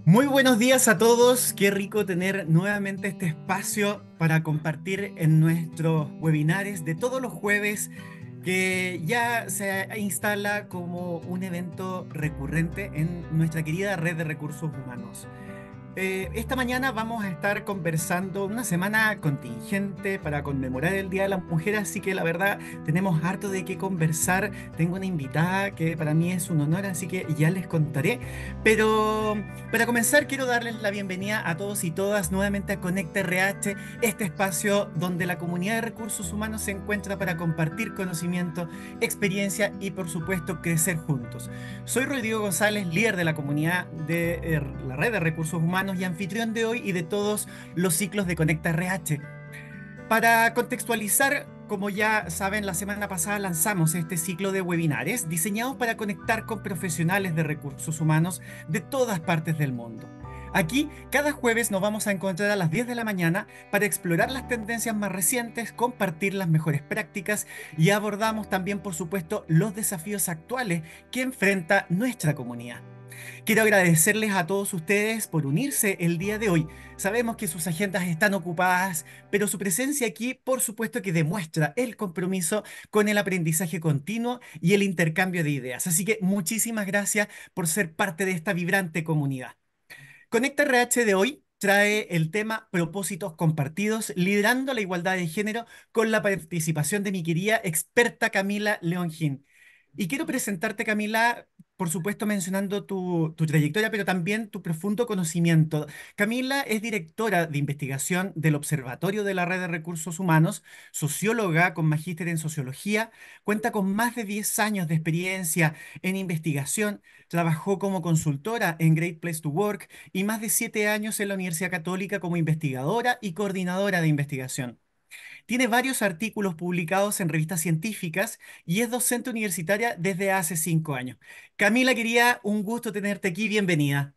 Muy buenos días a todos, qué rico tener nuevamente este espacio para compartir en nuestros webinares de todos los jueves que ya se instala como un evento recurrente en nuestra querida red de recursos humanos. Esta mañana vamos a estar conversando una semana contingente para conmemorar el Día de la Mujer, así que la verdad tenemos harto de qué conversar. Tengo una invitada que para mí es un honor, así que ya les contaré. Pero para comenzar quiero darles la bienvenida a todos y todas nuevamente a Conecta RH, este espacio donde la comunidad de recursos humanos se encuentra para compartir conocimiento, experiencia y por supuesto crecer juntos. Soy Rodrigo González, líder de la comunidad de la red de recursos humanos y anfitrión de hoy y de todos los ciclos de Conecta RH. Para contextualizar, como ya saben, la semana pasada lanzamos este ciclo de webinares diseñados para conectar con profesionales de recursos humanos de todas partes del mundo. Aquí, cada jueves nos vamos a encontrar a las 10 de la mañana para explorar las tendencias más recientes, compartir las mejores prácticas y abordamos también, por supuesto, los desafíos actuales que enfrenta nuestra comunidad. Quiero agradecerles a todos ustedes por unirse el día de hoy. Sabemos que sus agendas están ocupadas, pero su presencia aquí, por supuesto, que demuestra el compromiso con el aprendizaje continuo y el intercambio de ideas. Así que muchísimas gracias por ser parte de esta vibrante comunidad. Conecta RH de hoy trae el tema propósitos compartidos, liderando la igualdad de género con la participación de mi querida experta Camila Leongin. Y quiero presentarte, Camila, por supuesto mencionando tu trayectoria, pero también tu profundo conocimiento. Camila es directora de investigación del Observatorio de la Red de Recursos Humanos, socióloga con magíster en sociología, cuenta con más de 10 años de experiencia en investigación, trabajó como consultora en Great Place to Work y más de 7 años en la Universidad Católica como investigadora y coordinadora de investigación. Tiene varios artículos publicados en revistas científicas y es docente universitaria desde hace 5 años. Camila, quería un gusto tenerte aquí. Bienvenida.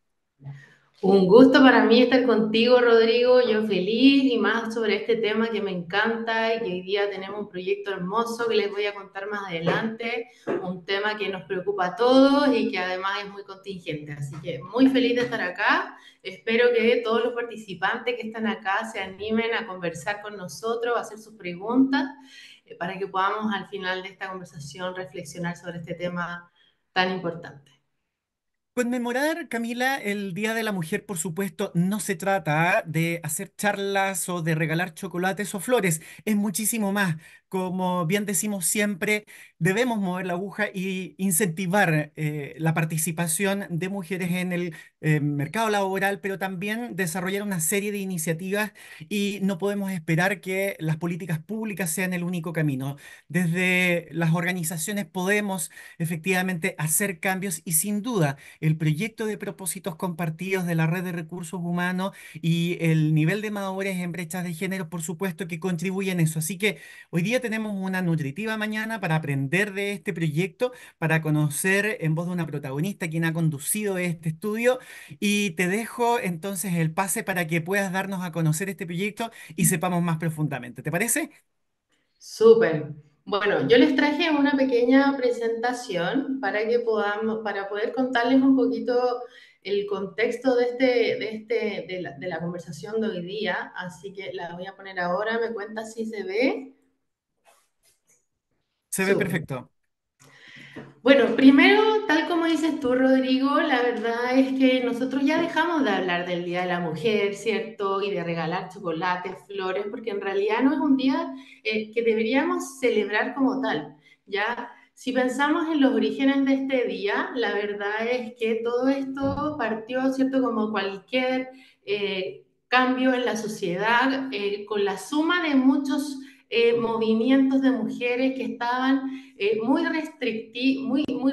Un gusto para mí estar contigo, Rodrigo. Yo feliz y más sobre este tema que me encanta y que hoy día tenemos un proyecto hermoso que les voy a contar más adelante. Un tema que nos preocupa a todos y que además es muy contingente. Así que muy feliz de estar acá. Espero que todos los participantes que están acá se animen a conversar con nosotros, a hacer sus preguntas, para que podamos al final de esta conversación reflexionar sobre este tema tan importante. Conmemorar, Camila, el Día de la Mujer, por supuesto, no se trata de hacer charlas o de regalar chocolates o flores, es muchísimo más. Como bien decimos siempre, debemos mover la aguja y incentivar la participación de mujeres en el mercado laboral, pero también desarrollar una serie de iniciativas y no podemos esperar que las políticas públicas sean el único camino. Desde las organizaciones podemos efectivamente hacer cambios y sin duda el proyecto de propósitos compartidos de la red de recursos humanos y el nivel de madurez en brechas de género, por supuesto que contribuyen a eso. Así que hoy día tenemos una nutritiva mañana para aprender de este proyecto, para conocer en voz de una protagonista quien ha conducido este estudio y te dejo entonces el pase para que puedas darnos a conocer este proyecto y sepamos más profundamente. ¿Te parece? Súper. Bueno, yo les traje una pequeña presentación para que podamos, para poder contarles un poquito el contexto de la conversación de hoy día. Así que la voy a poner ahora. Me cuenta si se ve. Se ve Súper. perfecto. Bueno, primero, tal como dices tú, Rodrigo, la verdad es que nosotros ya dejamos de hablar del Día de la Mujer, ¿cierto? Y de regalar chocolates, flores, porque en realidad no es un día que deberíamos celebrar como tal, ¿ya? Si pensamos en los orígenes de este día, la verdad es que todo esto partió, ¿cierto? Como cualquier cambio en la sociedad, con la suma de muchos movimientos de mujeres que estaban muy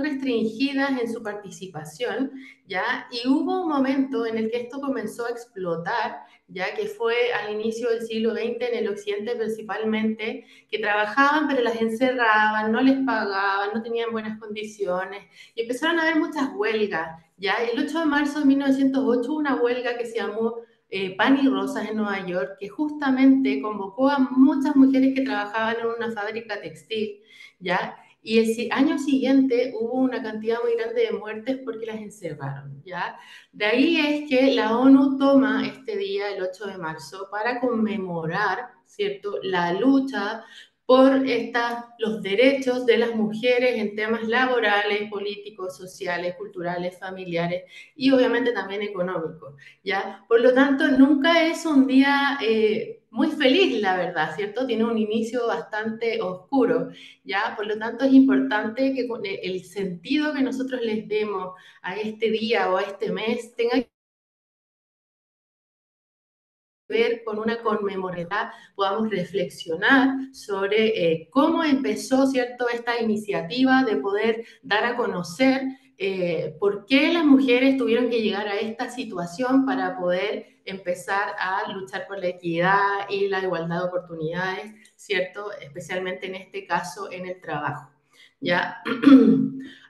restringidas en su participación, ¿ya? Y hubo un momento en el que esto comenzó a explotar, ya que fue al inicio del siglo XX en el occidente principalmente, que trabajaban pero las encerraban, no les pagaban, no tenían buenas condiciones, y empezaron a haber muchas huelgas, ¿ya? El 8 de marzo de 1908 hubo una huelga que se llamó Pan y Rosas en Nueva York, que justamente convocó a muchas mujeres que trabajaban en una fábrica textil, ¿ya? y el año siguiente hubo una cantidad muy grande de muertes porque las encerraron, ¿ya? De ahí es que la ONU toma este día, el 8 de marzo, para conmemorar, ¿cierto?, la lucha por los derechos de las mujeres en temas laborales, políticos, sociales, culturales, familiares y obviamente también económicos, ¿ya? Por lo tanto, nunca es un día muy feliz, la verdad, ¿cierto? Tiene un inicio bastante oscuro, ¿ya? Por lo tanto, es importante que el sentido que nosotros les demos a este día o a este mes tenga que ver con una conmemoración, podamos reflexionar sobre cómo empezó, ¿cierto?, esta iniciativa de poder dar a conocer por qué las mujeres tuvieron que llegar a esta situación para poder empezar a luchar por la equidad y la igualdad de oportunidades, ¿cierto?, especialmente en este caso en el trabajo, ¿ya?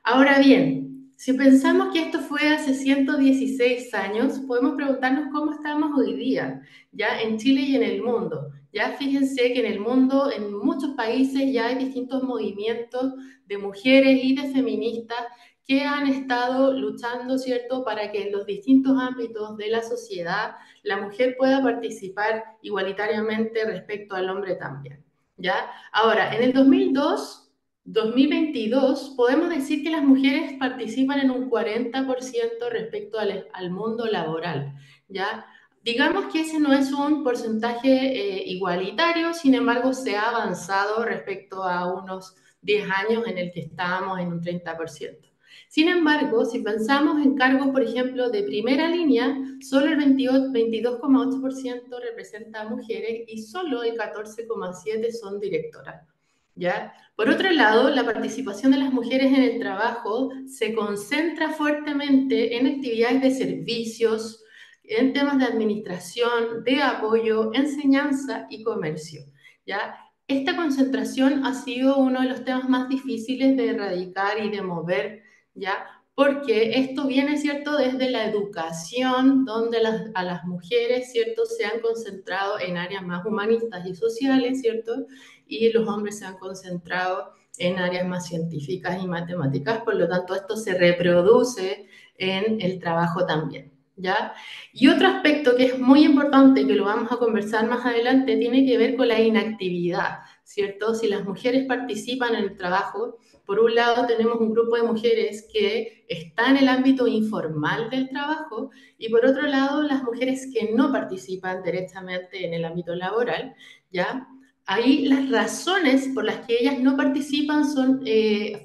Ahora bien, si pensamos que esto fue hace 116 años, podemos preguntarnos cómo estamos hoy día, ya en Chile y en el mundo. Ya fíjense que en el mundo, en muchos países, ya hay distintos movimientos de mujeres y de feministas que han estado luchando, ¿cierto?, para que en los distintos ámbitos de la sociedad la mujer pueda participar igualitariamente respecto al hombre también, ¿ya? Ahora, en el 2022, podemos decir que las mujeres participan en un 40% respecto al mundo laboral, ¿ya? Digamos que ese no es un porcentaje igualitario, sin embargo, se ha avanzado respecto a unos 10 años en el que estábamos en un 30%. Sin embargo, si pensamos en cargos, por ejemplo, de primera línea, solo el 22,8% representa a mujeres y solo el 14,7% son directoras, ¿ya? Por otro lado, la participación de las mujeres en el trabajo se concentra fuertemente en actividades de servicios, en temas de administración, de apoyo, enseñanza y comercio, ¿ya? Esta concentración ha sido uno de los temas más difíciles de erradicar y de mover, ¿ya? Porque esto viene, ¿cierto?, desde la educación, donde a las mujeres, ¿cierto?, se han concentrado en áreas más humanistas y sociales, ¿cierto?, y los hombres se han concentrado en áreas más científicas y matemáticas, por lo tanto esto se reproduce en el trabajo también, ¿ya? Y otro aspecto que es muy importante, que lo vamos a conversar más adelante, tiene que ver con la inactividad, ¿cierto? Si las mujeres participan en el trabajo, por un lado tenemos un grupo de mujeres que está en el ámbito informal del trabajo y por otro lado las mujeres que no participan directamente en el ámbito laboral, ¿ya? Ahí las razones por las que ellas no participan son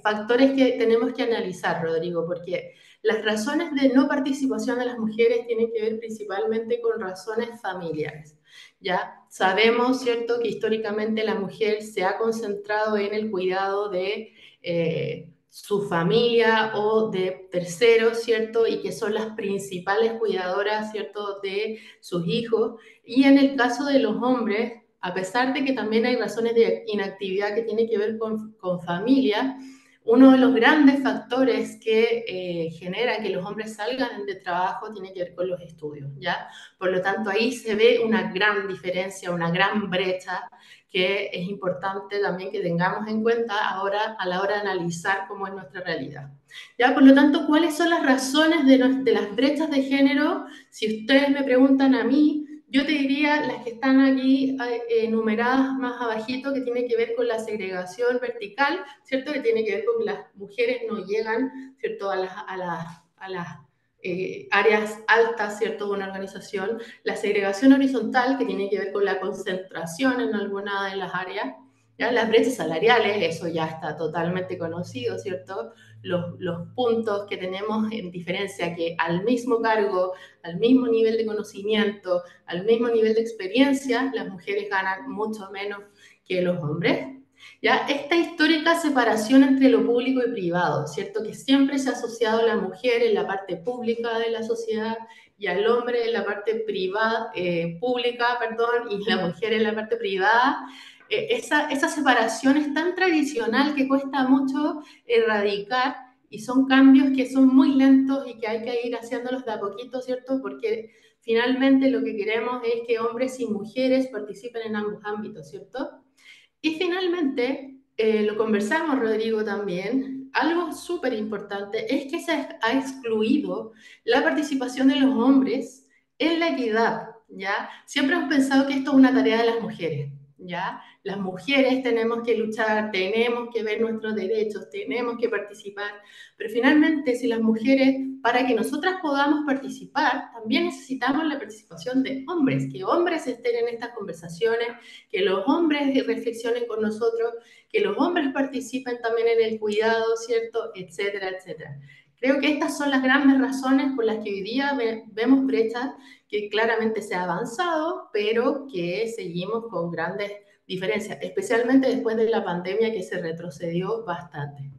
factores que tenemos que analizar, Rodrigo, porque las razones de no participación de las mujeres tienen que ver principalmente con razones familiares. Ya sabemos, ¿cierto?, que históricamente la mujer se ha concentrado en el cuidado de su familia o de terceros, ¿cierto?, y que son las principales cuidadoras, ¿cierto?, de sus hijos. Y en el caso de los hombres, a pesar de que también hay razones de inactividad que tienen que ver con familia, uno de los grandes factores que genera que los hombres salgan de trabajo tiene que ver con los estudios, ¿ya? Por lo tanto, ahí se ve una gran diferencia, una gran brecha que es importante también que tengamos en cuenta ahora a la hora de analizar cómo es nuestra realidad. ¿Ya? Por lo tanto, ¿cuáles son las razones de las brechas de género? Si ustedes me preguntan a mí, yo te diría las que están aquí enumeradas más abajito, que tiene que ver con la segregación vertical, ¿cierto? Que tiene que ver con que las mujeres no llegan, ¿cierto?, a las áreas altas, ¿cierto?, de una organización. La segregación horizontal, que tiene que ver con la concentración en alguna de las áreas. ¿Ya? Las brechas salariales, eso ya está totalmente conocido, ¿cierto? Los puntos que tenemos en diferencia que al mismo cargo, al mismo nivel de conocimiento, al mismo nivel de experiencia, las mujeres ganan mucho menos que los hombres. ¿Ya? Esta histórica separación entre lo público y privado, ¿cierto?, que siempre se ha asociado a la mujer en la parte pública de la sociedad y al hombre en la parte privada, pública, perdón, y la mujer en la parte privada. Esa separación es tan tradicional que cuesta mucho erradicar y son cambios que son muy lentos y que hay que ir haciéndolos de a poquito, ¿cierto? Porque finalmente lo que queremos es que hombres y mujeres participen en ambos ámbitos, ¿cierto? Y finalmente, lo conversamos, Rodrigo, también. Algo súper importante es que se ha excluido la participación de los hombres en la equidad, ¿ya? Siempre hemos pensado que esto es una tarea de las mujeres, ¿ya? Las mujeres tenemos que luchar, tenemos que ver nuestros derechos, tenemos que participar, pero finalmente si las mujeres, para que nosotras podamos participar, también necesitamos la participación de hombres, que hombres estén en estas conversaciones, que los hombres reflexionen con nosotros, que los hombres participen también en el cuidado, ¿cierto? Etcétera, etcétera. Creo que estas son las grandes razones por las que hoy día vemos brechas que claramente se ha avanzado, pero que seguimos con grandes diferencias, especialmente después de la pandemia que se retrocedió bastante.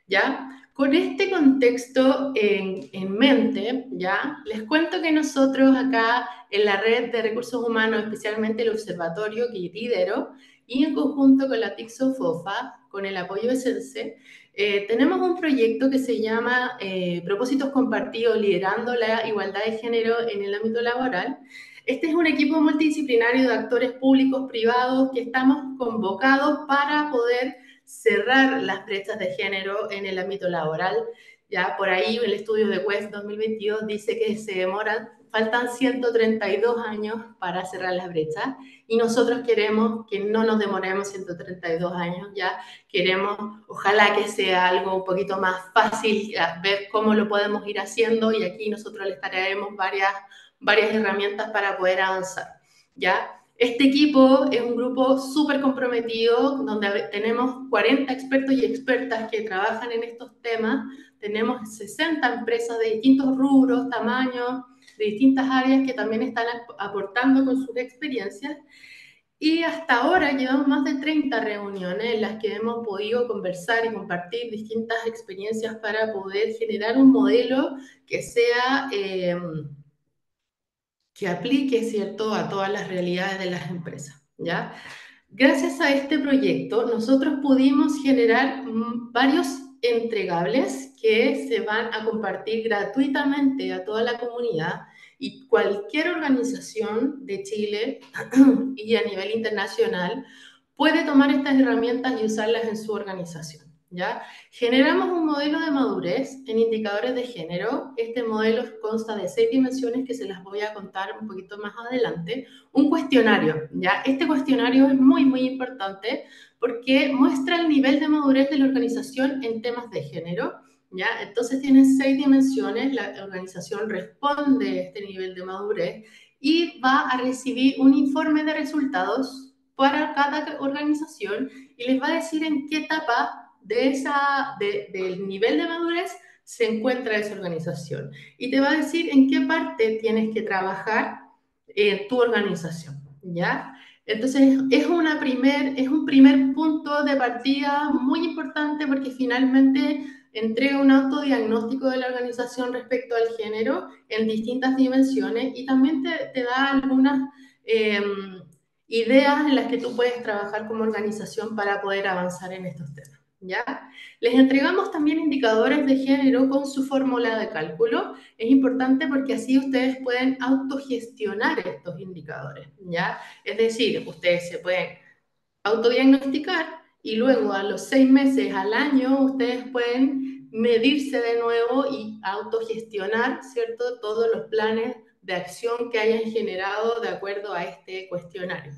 ¿Ya? Con este contexto en mente, ¿ya? Les cuento que nosotros acá en la red de recursos humanos, especialmente el observatorio que lidero, y en conjunto con la TICSO-FOFA, con el apoyo de Sense, tenemos un proyecto que se llama Propósitos Compartidos, liderando la igualdad de género en el ámbito laboral. Este es un equipo multidisciplinario de actores públicos, privados, que estamos convocados para poder cerrar las brechas de género en el ámbito laboral. Ya por ahí el estudio de West 2022 dice que se demoran, faltan 132 años para cerrar las brechas y nosotros queremos que no nos demoremos 132 años, ya queremos, ojalá que sea algo un poquito más fácil, ver cómo lo podemos ir haciendo y aquí nosotros les traeremos varias herramientas para poder avanzar, ¿ya? Este equipo es un grupo súper comprometido, donde tenemos 40 expertos y expertas que trabajan en estos temas. Tenemos 60 empresas de distintos rubros, tamaños, de distintas áreas que también están aportando con sus experiencias. Y hasta ahora llevamos más de 30 reuniones en las que hemos podido conversar y compartir distintas experiencias para poder generar un modelo que sea... que aplique, ¿cierto?, a todas las realidades de las empresas, ¿ya? Gracias a este proyecto, nosotros pudimos generar varios entregables que se van a compartir gratuitamente a toda la comunidad y cualquier organización de Chile y a nivel internacional puede tomar estas herramientas y usarlas en su organización. ¿Ya? Generamos un modelo de madurez en indicadores de género. Este modelo consta de 6 dimensiones que se las voy a contar un poquito más adelante. Un cuestionario, ¿ya? Este cuestionario es muy, muy importante porque muestra el nivel de madurez de la organización en temas de género, ¿ya? Entonces tiene 6 dimensiones, la organización responde a este nivel de madurez y va a recibir un informe de resultados para cada organización y les va a decir en qué etapa del nivel de madurez se encuentra esa organización y te va a decir en qué parte tienes que trabajar en tu organización, ¿ya? Entonces, es un primer punto de partida muy importante porque finalmente entrega un autodiagnóstico de la organización respecto al género en distintas dimensiones y también te da algunas eh, ideas en las que tú puedes trabajar como organización para poder avanzar en estos temas. ¿Ya? Les entregamos también indicadores de género con su fórmula de cálculo. Es importante porque así ustedes pueden autogestionar estos indicadores, ¿ya? Es decir, ustedes se pueden autodiagnosticar y luego a los 6 meses al año ustedes pueden medirse de nuevo y autogestionar, ¿cierto? Todos los planes de acción que hayan generado de acuerdo a este cuestionario.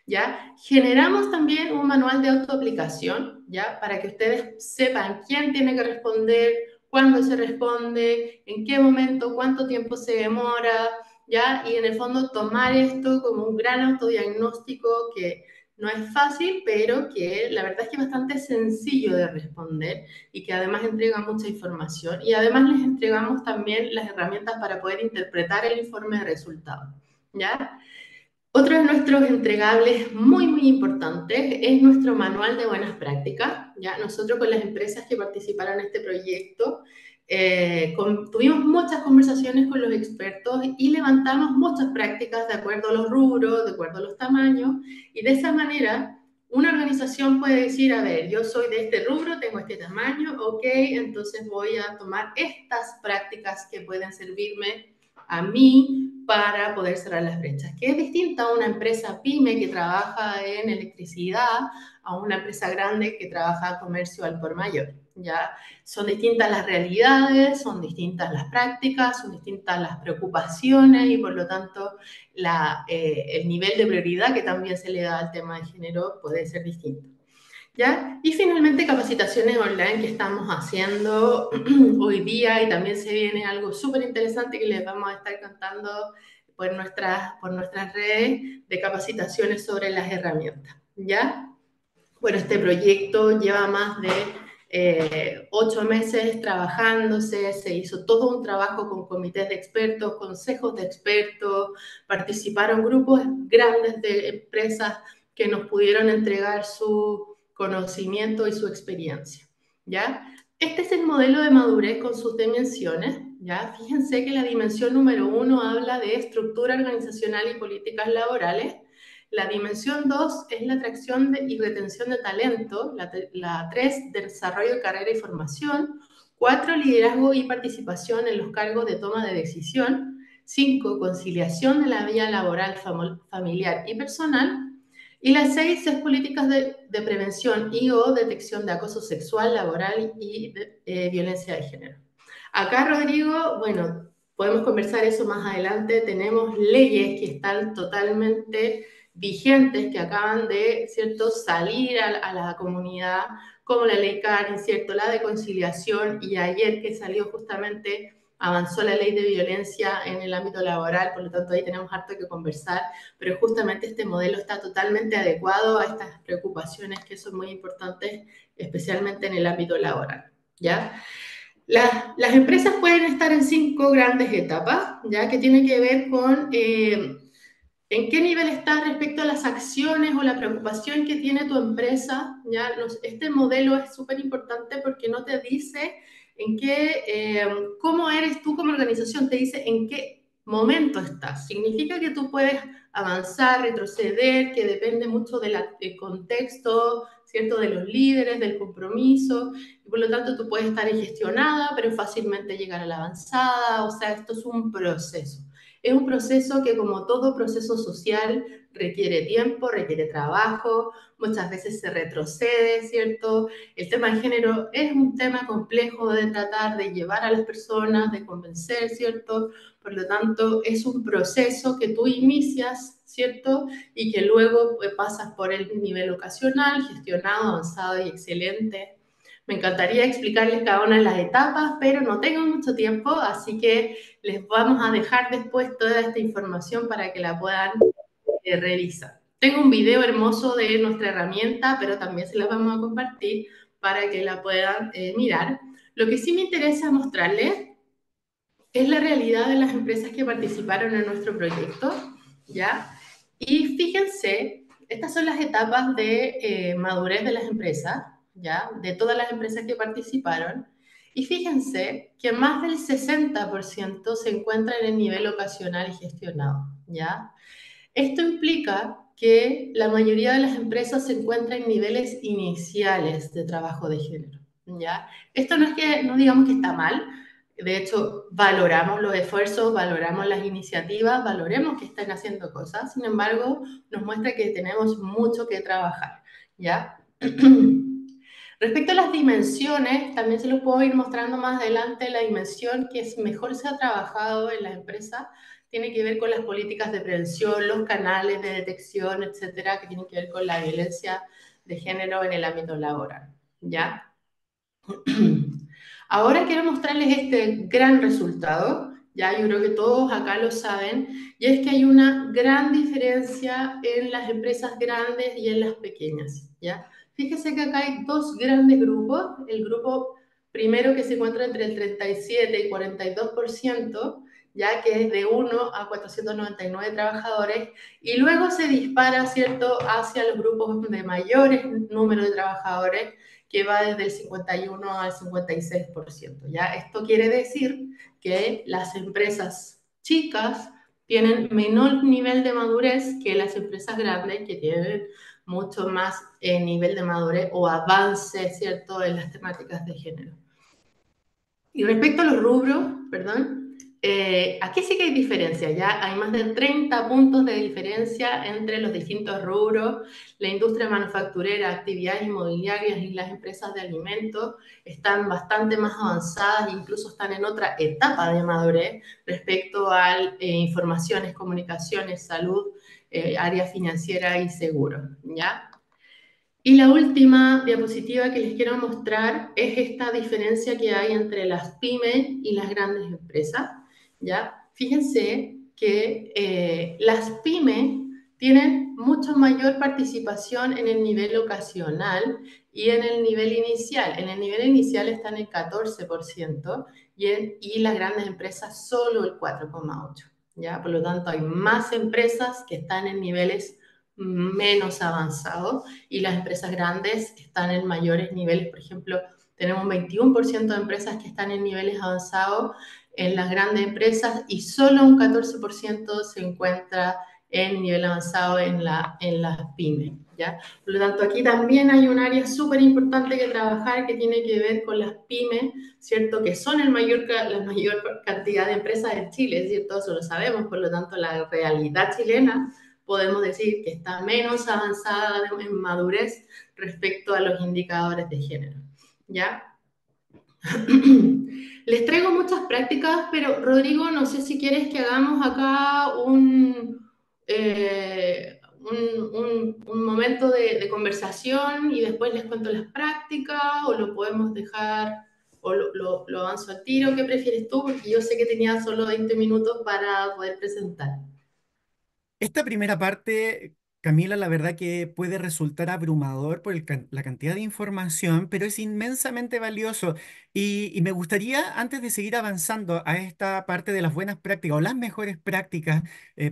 ¿Ya? Generamos también un manual de autoaplicación, ¿ya? Para que ustedes sepan quién tiene que responder, cuándo se responde, en qué momento, cuánto tiempo se demora, ¿ya? Y en el fondo tomar esto como un gran autodiagnóstico que no es fácil, pero que la verdad es que es bastante sencillo de responder y que además entrega mucha información. Y además les entregamos también las herramientas para poder interpretar el informe de resultados, ¿ya? Otro de nuestros entregables muy, muy importantes es nuestro manual de buenas prácticas. ¿Ya? Nosotros con las empresas que participaron en este proyecto tuvimos muchas conversaciones con los expertos y levantamos muchas prácticas de acuerdo a los rubros, de acuerdo a los tamaños, y de esa manera una organización puede decir, a ver, yo soy de este rubro, tengo este tamaño, ok, entonces voy a tomar estas prácticas que pueden servirme a mí para poder cerrar las brechas, que es distinta a una empresa pyme que trabaja en electricidad, a una empresa grande que trabaja comercio al por mayor. ¿Ya? Son distintas las realidades, son distintas las prácticas, son distintas las preocupaciones y por lo tanto el nivel de prioridad que también se le da al tema de género puede ser distinto. ¿Ya? Y finalmente capacitaciones online que estamos haciendo hoy día y también se viene algo súper interesante que les vamos a estar contando por nuestras redes de capacitaciones sobre las herramientas. ¿Ya? Bueno, este proyecto lleva más de 8 meses trabajándose, se hizo todo un trabajo con comités de expertos, consejos de expertos, participaron grupos grandes de empresas que nos pudieron entregar su conocimiento y su experiencia, ¿ya? Este es el modelo de madurez con sus dimensiones, ¿ya? Fíjense que la dimensión número 1 habla de estructura organizacional y políticas laborales. La dimensión 2 es la atracción y retención de talento. La 3, desarrollo de carrera y formación. 4, liderazgo y participación en los cargos de toma de decisión. 5, conciliación de la vida laboral, familiar y personal. Y la 6 es políticas de prevención y o detección de acoso sexual, laboral y violencia de género. Acá, Rodrigo, bueno, podemos conversar eso más adelante. Tenemos leyes que están totalmente vigentes, que acaban de, ¿cierto?, salir a la comunidad, como la ley Karin, ¿cierto?, la de conciliación, y ayer que salió justamente avanzó la ley de violencia en el ámbito laboral, por lo tanto ahí tenemos harto que conversar, pero justamente este modelo está totalmente adecuado a estas preocupaciones que son muy importantes, especialmente en el ámbito laboral, ¿ya? Las empresas pueden estar en 5 grandes etapas, ¿ya? Que tienen que ver con en qué nivel está respecto a las acciones o la preocupación que tiene tu empresa, ¿ya? Este modelo es súper importante porque no te dice en qué, cómo eres tú como organización, te dice en qué momento estás. Significa que tú puedes avanzar, retroceder, que depende mucho del contexto, ¿cierto? De los líderes, del compromiso, y por lo tanto tú puedes estar gestionada, pero fácilmente llegar a la avanzada, o sea, esto es un proceso. Es un proceso que, como todo proceso social, requiere tiempo, requiere trabajo, muchas veces se retrocede, ¿cierto? El tema de género es un tema complejo de tratar, de llevar a las personas, de convencer, ¿cierto? Por lo tanto, es un proceso que tú inicias, ¿cierto? Y que luego pasas por el nivel ocasional, gestionado, avanzado y excelente. Me encantaría explicarles cada una de las etapas, pero no tengo mucho tiempo, así que les vamos a dejar después toda esta información para que la puedan revisar. Tengo un video hermoso de nuestra herramienta, pero también se las vamos a compartir para que la puedan mirar. Lo que sí me interesa mostrarles es la realidad de las empresas que participaron en nuestro proyecto, ¿ya? Y fíjense, estas son las etapas de madurez de las empresas, ¿ya? De todas las empresas que participaron. Y fíjense que más del 60% se encuentra en el nivel ocasional y gestionado, ¿ya? Esto implica que la mayoría de las empresas se encuentran en niveles iniciales de trabajo de género, ¿ya? Esto no es que, no digamos que está mal, de hecho, valoramos los esfuerzos, valoramos las iniciativas, valoremos que están haciendo cosas, sin embargo, nos muestra que tenemos mucho que trabajar, ¿ya? Respecto a las dimensiones, también se los puedo ir mostrando más adelante. La dimensión que mejor se ha trabajado en la empresa tiene que ver con las políticas de prevención, los canales de detección, etcétera, que tienen que ver con la violencia de género en el ámbito laboral, ¿ya? Ahora quiero mostrarles este gran resultado, ya yo creo que todos acá lo saben, y es que hay una gran diferencia en las empresas grandes y en las pequeñas, ¿ya? Fíjese que acá hay dos grandes grupos, el grupo primero que se encuentra entre el 37 y 42%, ya que es de 1 a 499 trabajadores, y luego se dispara, ¿cierto?, hacia los grupos de mayores número de trabajadores, que va desde el 51 al 56%. ¿Ya? Esto quiere decir que las empresas chicas tienen menor nivel de madurez que las empresas grandes, que tienen mucho más nivel de madurez o avance, ¿cierto?, en las temáticas de género. Y respecto a los rubros, perdón, aquí sí que hay diferencia, ya hay más de 30 puntos de diferencia entre los distintos rubros. La industria manufacturera, actividades inmobiliarias y las empresas de alimentos están bastante más avanzadas, incluso están en otra etapa de madurez respecto a informaciones, comunicaciones, salud, área financiera y seguro, ¿ya? Y la última diapositiva que les quiero mostrar es esta diferencia que hay entre las pymes y las grandes empresas, ¿ya? Fíjense que las pymes tienen mucho mayor participación en el nivel ocasional y en el nivel inicial. En el nivel inicial están en 14% y las grandes empresas solo el 4,8%, ¿ya? Por lo tanto, hay más empresas que están en niveles menos avanzados y las empresas grandes están en mayores niveles. Por ejemplo, tenemos un 21% de empresas que están en niveles avanzados en las grandes empresas y solo un 14% se encuentra en nivel avanzado en las pymes, ¿ya? Por lo tanto, aquí también hay un área súper importante que trabajar que tiene que ver con las pymes, ¿cierto? Que son la mayor cantidad de empresas en Chile, ¿cierto? Eso lo sabemos, por lo tanto, la realidad chilena podemos decir que está menos avanzada en madurez respecto a los indicadores de género, ¿ya? Les traigo muchas prácticas, pero Rodrigo, no sé si quieres que hagamos acá un momento de conversación y después les cuento las prácticas o lo podemos dejar o lo avanzo al tiro. ¿Qué prefieres tú? Porque yo sé que tenía solo 20 minutos para poder presentar. Esta primera parte, Camila, la verdad que puede resultar abrumador por la cantidad de información, pero es inmensamente valioso. Y me gustaría, antes de seguir avanzando a esta parte de las buenas prácticas o las mejores prácticas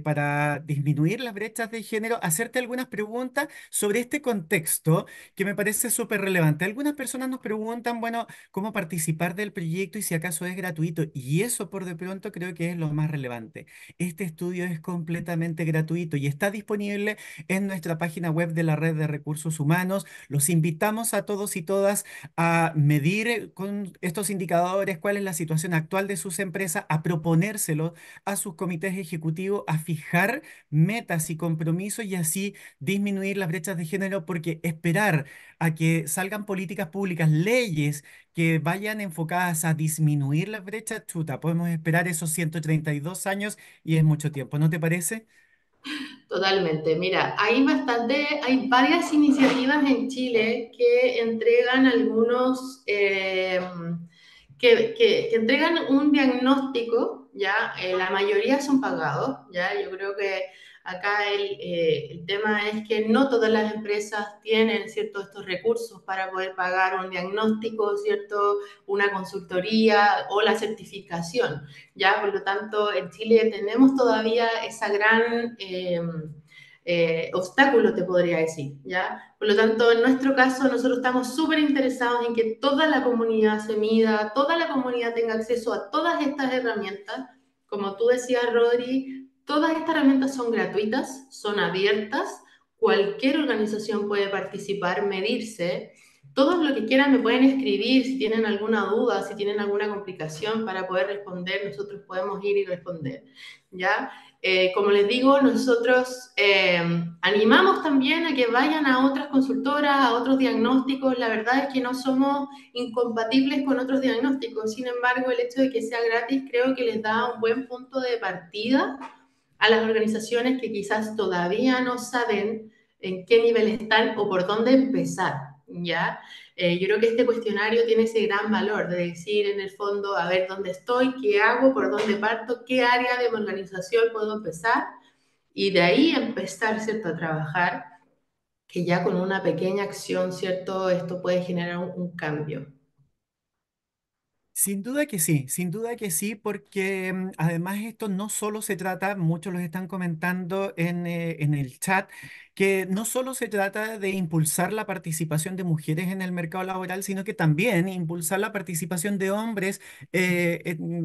para disminuir las brechas de género, hacerte algunas preguntas sobre este contexto que me parece súper relevante. Algunas personas nos preguntan, bueno, cómo participar del proyecto y si acaso es gratuito. Y eso por de pronto creo que es lo más relevante. Este estudio es completamente gratuito y está disponible en nuestra página web de la Red de Recursos Humanos. Los invitamos a todos y todas a medir con estos indicadores cuál es la situación actual de sus empresas, a proponérselo a sus comités ejecutivos, a fijar metas y compromisos y así disminuir las brechas de género, porque esperar a que salgan políticas públicas, leyes que vayan enfocadas a disminuir las brechas, chuta, podemos esperar esos 132 años y es mucho tiempo, ¿no te parece? Totalmente. Mira, hay varias iniciativas en Chile que entregan que entregan un diagnóstico, ¿ya? La mayoría son pagados, ¿ya? Yo creo que acá el tema es que no todas las empresas tienen, ¿cierto?, estos recursos para poder pagar un diagnóstico, ¿cierto?, una consultoría o la certificación, ¿ya? Por lo tanto, en Chile tenemos todavía esa gran obstáculo, te podría decir, ¿ya? Por lo tanto, en nuestro caso, nosotros estamos súper interesados en que toda la comunidad se mida, toda la comunidad tenga acceso a todas estas herramientas. Como tú decías, Rodri, todas estas herramientas son gratuitas, son abiertas, cualquier organización puede participar, medirse. Todos los que quieran me pueden escribir si tienen alguna duda, si tienen alguna complicación para poder responder, nosotros podemos ir y responder, ¿ya? Como les digo, nosotros animamos también a que vayan a otras consultoras, a otros diagnósticos. La verdad es que no somos incompatibles con otros diagnósticos. Sin embargo, el hecho de que sea gratis creo que les da un buen punto de partida a las organizaciones que quizás todavía no saben en qué nivel están o por dónde empezar, ¿ya? Yo creo que este cuestionario tiene ese gran valor de decir en el fondo, a ver dónde estoy, qué hago, por dónde parto, qué área de mi organización puedo empezar y de ahí empezar, ¿cierto?, a trabajar, que ya con una pequeña acción, ¿cierto?, esto puede generar un cambio. Sin duda que sí, porque además esto no solo se trata, muchos los están comentando en el chat, que no solo se trata de impulsar la participación de mujeres en el mercado laboral, sino que también impulsar la participación de hombres,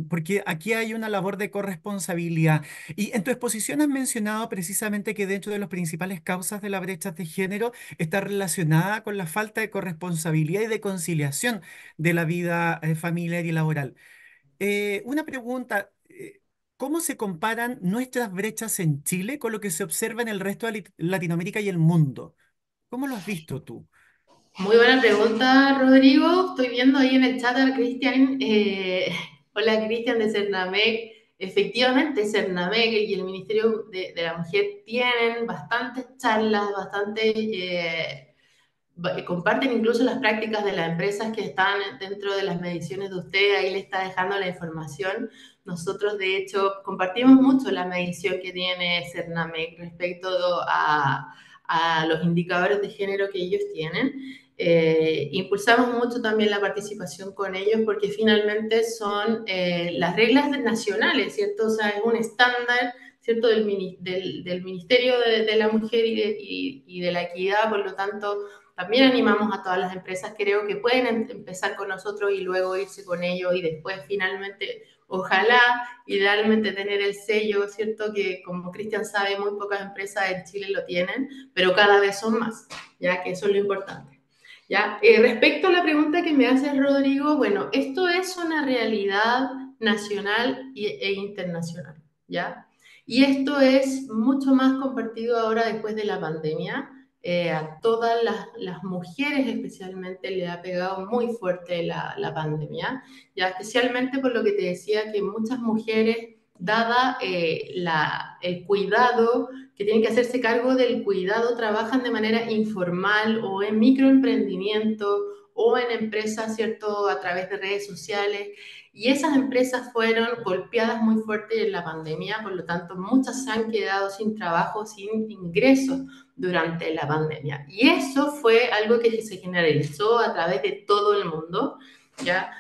porque aquí hay una labor de corresponsabilidad. Y en tu exposición has mencionado precisamente que dentro de las principales causas de la brecha de género está relacionada con la falta de corresponsabilidad y de conciliación de la vida familiar y laboral. Una pregunta, eh, ¿cómo se comparan nuestras brechas en Chile con lo que se observa en el resto de Latinoamérica y el mundo? ¿Cómo lo has visto tú? Muy buena pregunta, Rodrigo. Estoy viendo ahí en el chat a Cristian. Hola, Cristian de Cernamec. Efectivamente, Cernamec y el Ministerio de la Mujer tienen bastantes charlas, bastantes comparten incluso las prácticas de las empresas que están dentro de las mediciones de usted, ahí le está dejando la información. Nosotros, de hecho, compartimos mucho la medición que tiene Cernamec respecto a los indicadores de género que ellos tienen. Impulsamos mucho también la participación con ellos porque finalmente son las reglas nacionales, ¿cierto? O sea, es un estándar, ¿cierto? Del Ministerio de la Mujer y de la Equidad, por lo tanto, también animamos a todas las empresas, creo que pueden empezar con nosotros y luego irse con ellos y después finalmente, ojalá, idealmente tener el sello, ¿cierto? Que como Cristian sabe, muy pocas empresas en Chile lo tienen, pero cada vez son más, ya que eso es lo importante. ¿Ya? Respecto a la pregunta que me hace Rodrigo, bueno, esto es una realidad nacional e internacional, ¿ya? Y esto es mucho más compartido ahora después de la pandemia. A todas las mujeres especialmente le ha pegado muy fuerte la pandemia, ya especialmente por lo que te decía que muchas mujeres, dada el cuidado, que tienen que hacerse cargo del cuidado, trabajan de manera informal o en microemprendimiento o en empresas, ¿cierto?, a través de redes sociales. Y esas empresas fueron golpeadas muy fuerte en la pandemia, por lo tanto, muchas se han quedado sin trabajo, sin ingresos durante la pandemia. Y eso fue algo que se generalizó a través de todo el mundo, ¿ya?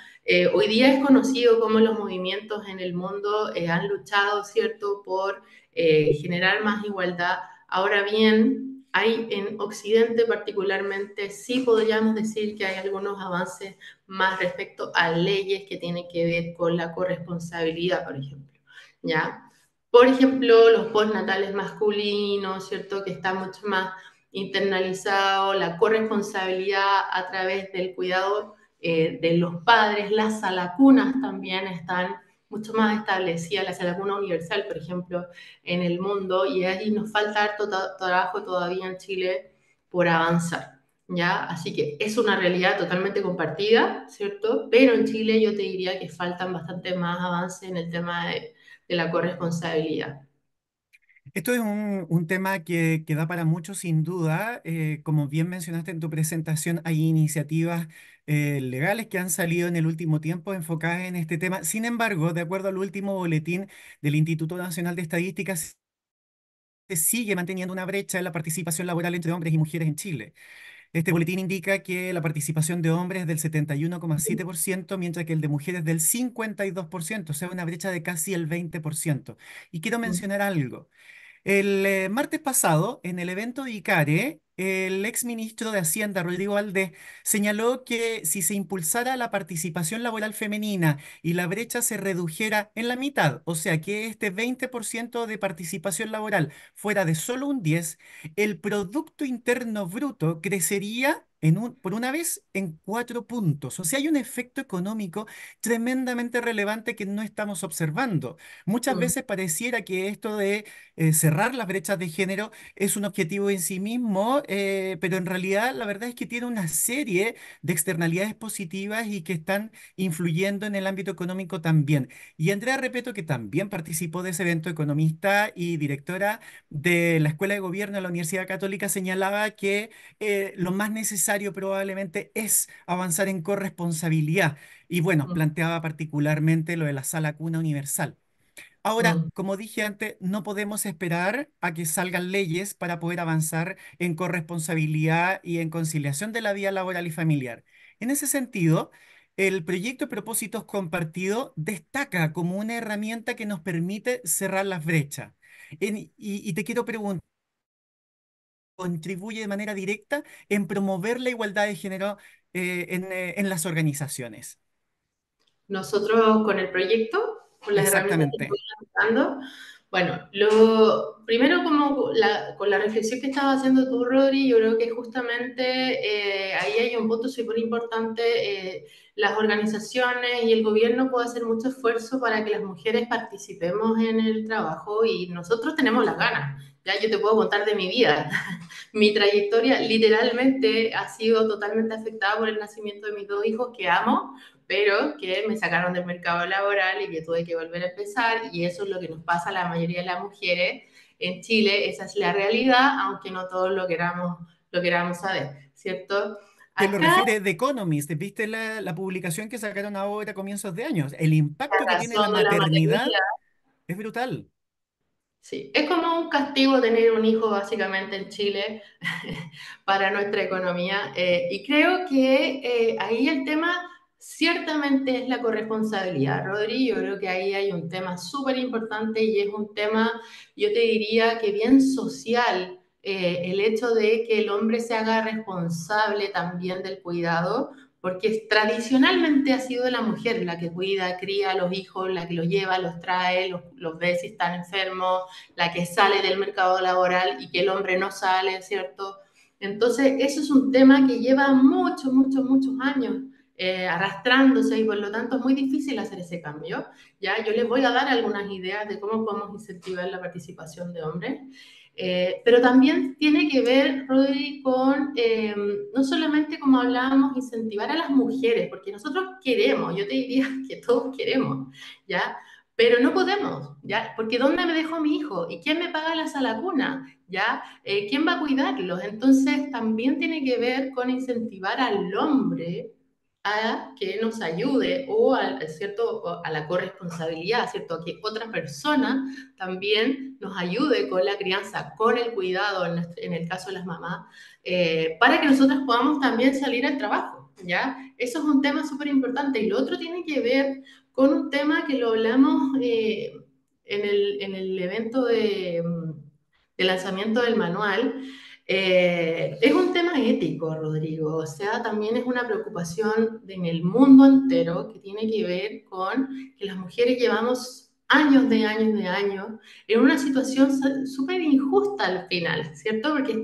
Hoy día es conocido cómo los movimientos en el mundo han luchado, ¿cierto?, por generar más igualdad. Ahora bien, hay en Occidente particularmente, sí podríamos decir que hay algunos avances más respecto a leyes que tienen que ver con la corresponsabilidad, por ejemplo, ¿ya? Por ejemplo, los postnatales masculinos, ¿cierto? Que está mucho más internalizado, la corresponsabilidad a través del cuidado de los padres, las salacunas también están mucho más establecidas, la salacuna universal, por ejemplo, en el mundo, y ahí nos falta harto trabajo todavía en Chile por avanzar, ¿ya? Así que es una realidad totalmente compartida, ¿cierto? Pero en Chile yo te diría que faltan bastante más avances en el tema de la corresponsabilidad. Esto es un tema que da para mucho, sin duda. Como bien mencionaste en tu presentación, hay iniciativas legales que han salido en el último tiempo enfocadas en este tema. Sin embargo, de acuerdo al último boletín del Instituto Nacional de Estadísticas, se sigue manteniendo una brecha en la participación laboral entre hombres y mujeres en Chile. Este boletín indica que la participación de hombres es del 71,7%, mientras que el de mujeres es del 52%, o sea, una brecha de casi el 20%. Y quiero mencionar algo. El martes pasado, en el evento de ICARE, el ex ministro de Hacienda, Rodrigo Valdés, señaló que si se impulsara la participación laboral femenina y la brecha se redujera en la mitad, o sea, que este 20% de participación laboral fuera de solo un 10, el Producto Interno Bruto crecería por una vez en 4 puntos. O sea, hay un efecto económico tremendamente relevante que no estamos observando. Muchas Mm, veces pareciera que esto de cerrar las brechas de género es un objetivo en sí mismo, pero en realidad la verdad es que tiene una serie de externalidades positivas y que están influyendo en el ámbito económico también. Y Andrea Repeto, que también participó de ese evento, economista y directora de la Escuela de Gobierno de la Universidad Católica, señalaba que lo más necesario probablemente es avanzar en corresponsabilidad. Y bueno, mm, planteaba particularmente lo de la sala cuna universal. Ahora, mm. como dije antes, no podemos esperar a que salgan leyes para poder avanzar en corresponsabilidad y en conciliación de la vida laboral y familiar. En ese sentido, el proyecto de propósitos compartido destaca como una herramienta que nos permite cerrar las brechas. Y te quiero preguntar, ¿contribuye de manera directa en promover la igualdad de género en las organizaciones? Nosotros con el proyecto, con las herramientas que Exactamente. estoy usando, Bueno, primero con la reflexión que estaba haciendo tú, Rodri, yo creo que justamente ahí hay un punto súper importante. Las organizaciones y el gobierno pueden hacer mucho esfuerzo para que las mujeres participemos en el trabajo y nosotros tenemos las ganas. Ya yo te puedo contar de mi vida. Mi trayectoria literalmente ha sido totalmente afectada por el nacimiento de mis dos hijos que amo, pero que me sacaron del mercado laboral y que tuve que volver a empezar, y eso es lo que nos pasa a la mayoría de las mujeres en Chile. Esa es la realidad, aunque no todos lo queramos saber, ¿cierto? Te lo Acá refiere The Economist, ¿viste la publicación que sacaron ahora a comienzos de años? El impacto la que tiene la razón de la maternidad maternidad. es brutal. Sí, es como un castigo tener un hijo básicamente en Chile para nuestra economía. Y creo que ahí el tema ciertamente es la corresponsabilidad, Rodri. Yo creo que ahí hay un tema súper importante y es un tema, yo te diría que bien social, el hecho de que el hombre se haga responsable también del cuidado, porque tradicionalmente ha sido la mujer la que cuida, cría a los hijos, la que los lleva, los trae, los ve si están enfermos, la que sale del mercado laboral y que el hombre no sale, ¿cierto? Entonces, eso es un tema que lleva muchos, muchos, muchos años arrastrándose y por lo tanto es muy difícil hacer ese cambio. ¿Ya? Yo les voy a dar algunas ideas de cómo podemos incentivar la participación de hombres. Pero también tiene que ver, Rodri, con no solamente como hablábamos, incentivar a las mujeres, porque nosotros queremos, yo te diría que todos queremos, ¿ya? Pero no podemos, ¿ya? Porque ¿dónde me dejo a mi hijo? ¿Y quién me paga la sala cuna? ¿Ya? ¿Quién va a cuidarlos? Entonces también tiene que ver con incentivar al hombre a que nos ayude o ¿cierto? A la corresponsabilidad, ¿cierto? A que otra persona también nos ayude con la crianza, con el cuidado, en el caso de las mamás, para que nosotros podamos también salir al trabajo, ¿ya? Eso es un tema súper importante. Y lo otro tiene que ver con un tema que lo hablamos en el evento de lanzamiento del manual. Es un tema ético, Rodrigo, o sea, también es una preocupación en el mundo entero que tiene que ver con que las mujeres llevamos años de años en una situación súper injusta al final, ¿cierto? Porque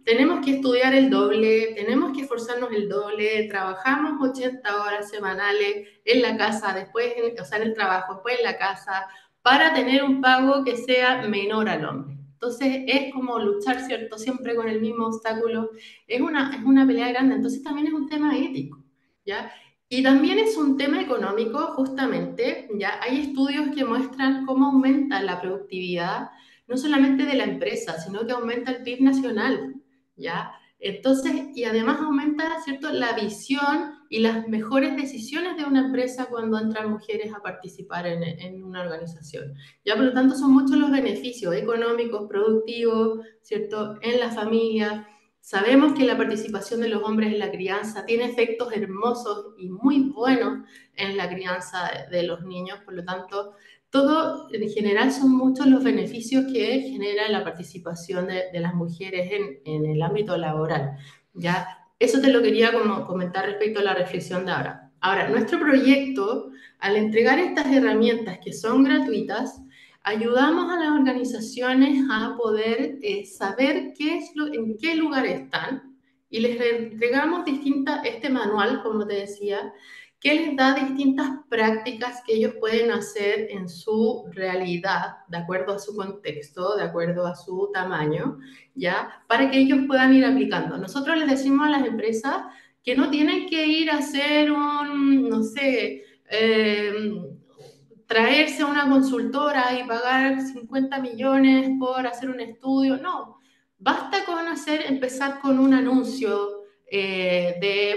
tenemos que estudiar el doble, tenemos que esforzarnos el doble, trabajamos 80 horas semanales en la casa, después, o sea, en el trabajo, después en la casa, para tener un pago que sea menor al hombre. Entonces es como luchar, ¿cierto? Siempre con el mismo obstáculo. Es una pelea grande, entonces también es un tema ético, ¿ya? Y también es un tema económico, justamente, ¿ya? Hay estudios que muestran cómo aumenta la productividad, no solamente de la empresa, sino que aumenta el PIB nacional, ¿ya? Entonces, y además aumenta, ¿cierto?, la visión y las mejores decisiones de una empresa cuando entran mujeres a participar en una organización. Ya, por lo tanto, son muchos los beneficios económicos, productivos, ¿cierto?, en la familia. Sabemos que la participación de los hombres en la crianza tiene efectos hermosos y muy buenos en la crianza de los niños, por lo tanto, todo en general son muchos los beneficios que genera la participación de las mujeres en el ámbito laboral. ¿Ya? Eso te lo quería como comentar respecto a la reflexión de ahora. Ahora, nuestro proyecto, al entregar estas herramientas que son gratuitas, ayudamos a las organizaciones a poder saber en qué lugar están y les entregamos este manual, como te decía, que les da distintas prácticas que ellos pueden hacer en su realidad, de acuerdo a su contexto, de acuerdo a su tamaño, ¿ya? Para que ellos puedan ir aplicando. Nosotros les decimos a las empresas que no tienen que ir a hacer no sé, traerse a una consultora y pagar 50 millones por hacer un estudio, no. Basta con empezar con un anuncio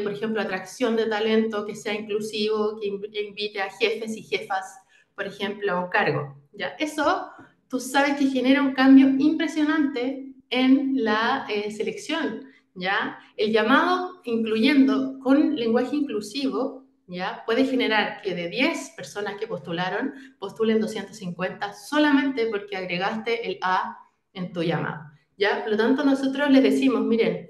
por ejemplo, atracción de talento que sea inclusivo, que invite a jefes y jefas, por ejemplo, a un cargo. ¿Ya? Eso, tú sabes que genera un cambio impresionante en la selección. ¿Ya? El llamado, incluyendo con lenguaje inclusivo, ¿ya? Puede generar que de 10 personas que postularon, postulen 250 solamente porque agregaste el A en tu llamado. ¿Ya? Por lo tanto, nosotros les decimos, miren,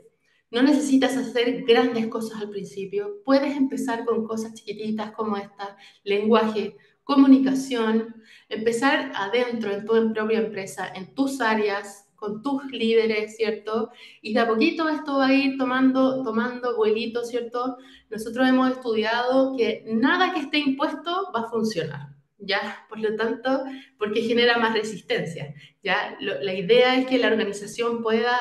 no necesitas hacer grandes cosas al principio, puedes empezar con cosas chiquititas como esta, lenguaje, comunicación, empezar adentro en tu propia empresa, en tus áreas, con tus líderes, ¿cierto? Y de a poquito esto va a ir tomando vuelito, ¿cierto? Nosotros hemos estudiado que nada que esté impuesto va a funcionar, ¿ya? Por lo tanto, porque genera más resistencia, ¿ya? La idea es que la organización pueda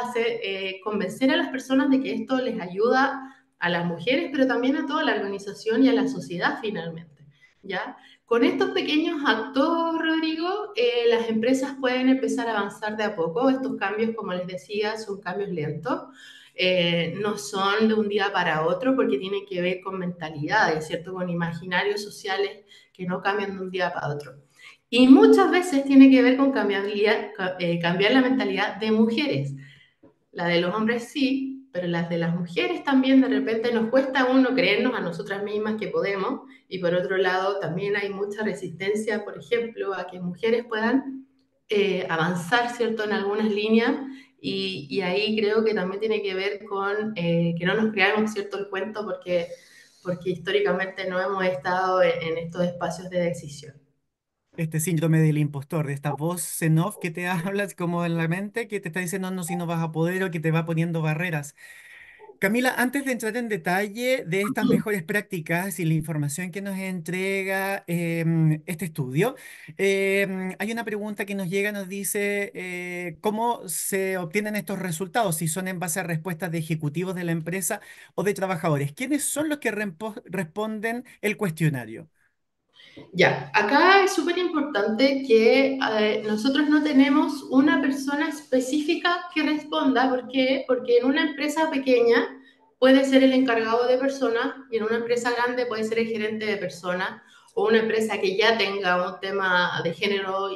convencer a las personas de que esto les ayuda a las mujeres, pero también a toda la organización y a la sociedad finalmente, ¿ya? Con estos pequeños actos, Rodrigo, las empresas pueden empezar a avanzar de a poco. Estos cambios, como les decía, son cambios lentos. No son de un día para otro porque tienen que ver con mentalidades, ¿cierto? Con imaginarios sociales que no cambian de un día para otro. Y muchas veces tiene que ver con cambiar la mentalidad de mujeres. La de los hombres sí, pero las de las mujeres también de repente nos cuesta a uno creernos a nosotras mismas que podemos, y por otro lado también hay mucha resistencia, por ejemplo, a que mujeres puedan avanzar, ¿cierto?, en algunas líneas, y ahí creo que también tiene que ver con que no nos creamos, ¿cierto?, el cuento porque históricamente no hemos estado en estos espacios de decisión. Este síndrome del impostor, de esta voz en off que te hablas como en la mente, que te está diciendo no, si no vas a poder o que te va poniendo barreras. Camila, antes de entrar en detalle de estas mejores prácticas y la información que nos entrega este estudio, hay una pregunta que nos llega, nos dice cómo se obtienen estos resultados, si son en base a respuestas de ejecutivos de la empresa o de trabajadores. ¿Quiénes son los que responden el cuestionario? Ya, acá es súper importante que nosotros no tenemos una persona específica que responda. ¿Por qué? Porque en una empresa pequeña puede ser el encargado de personas y en una empresa grande puede ser el gerente de personas o una empresa que ya tenga un tema de género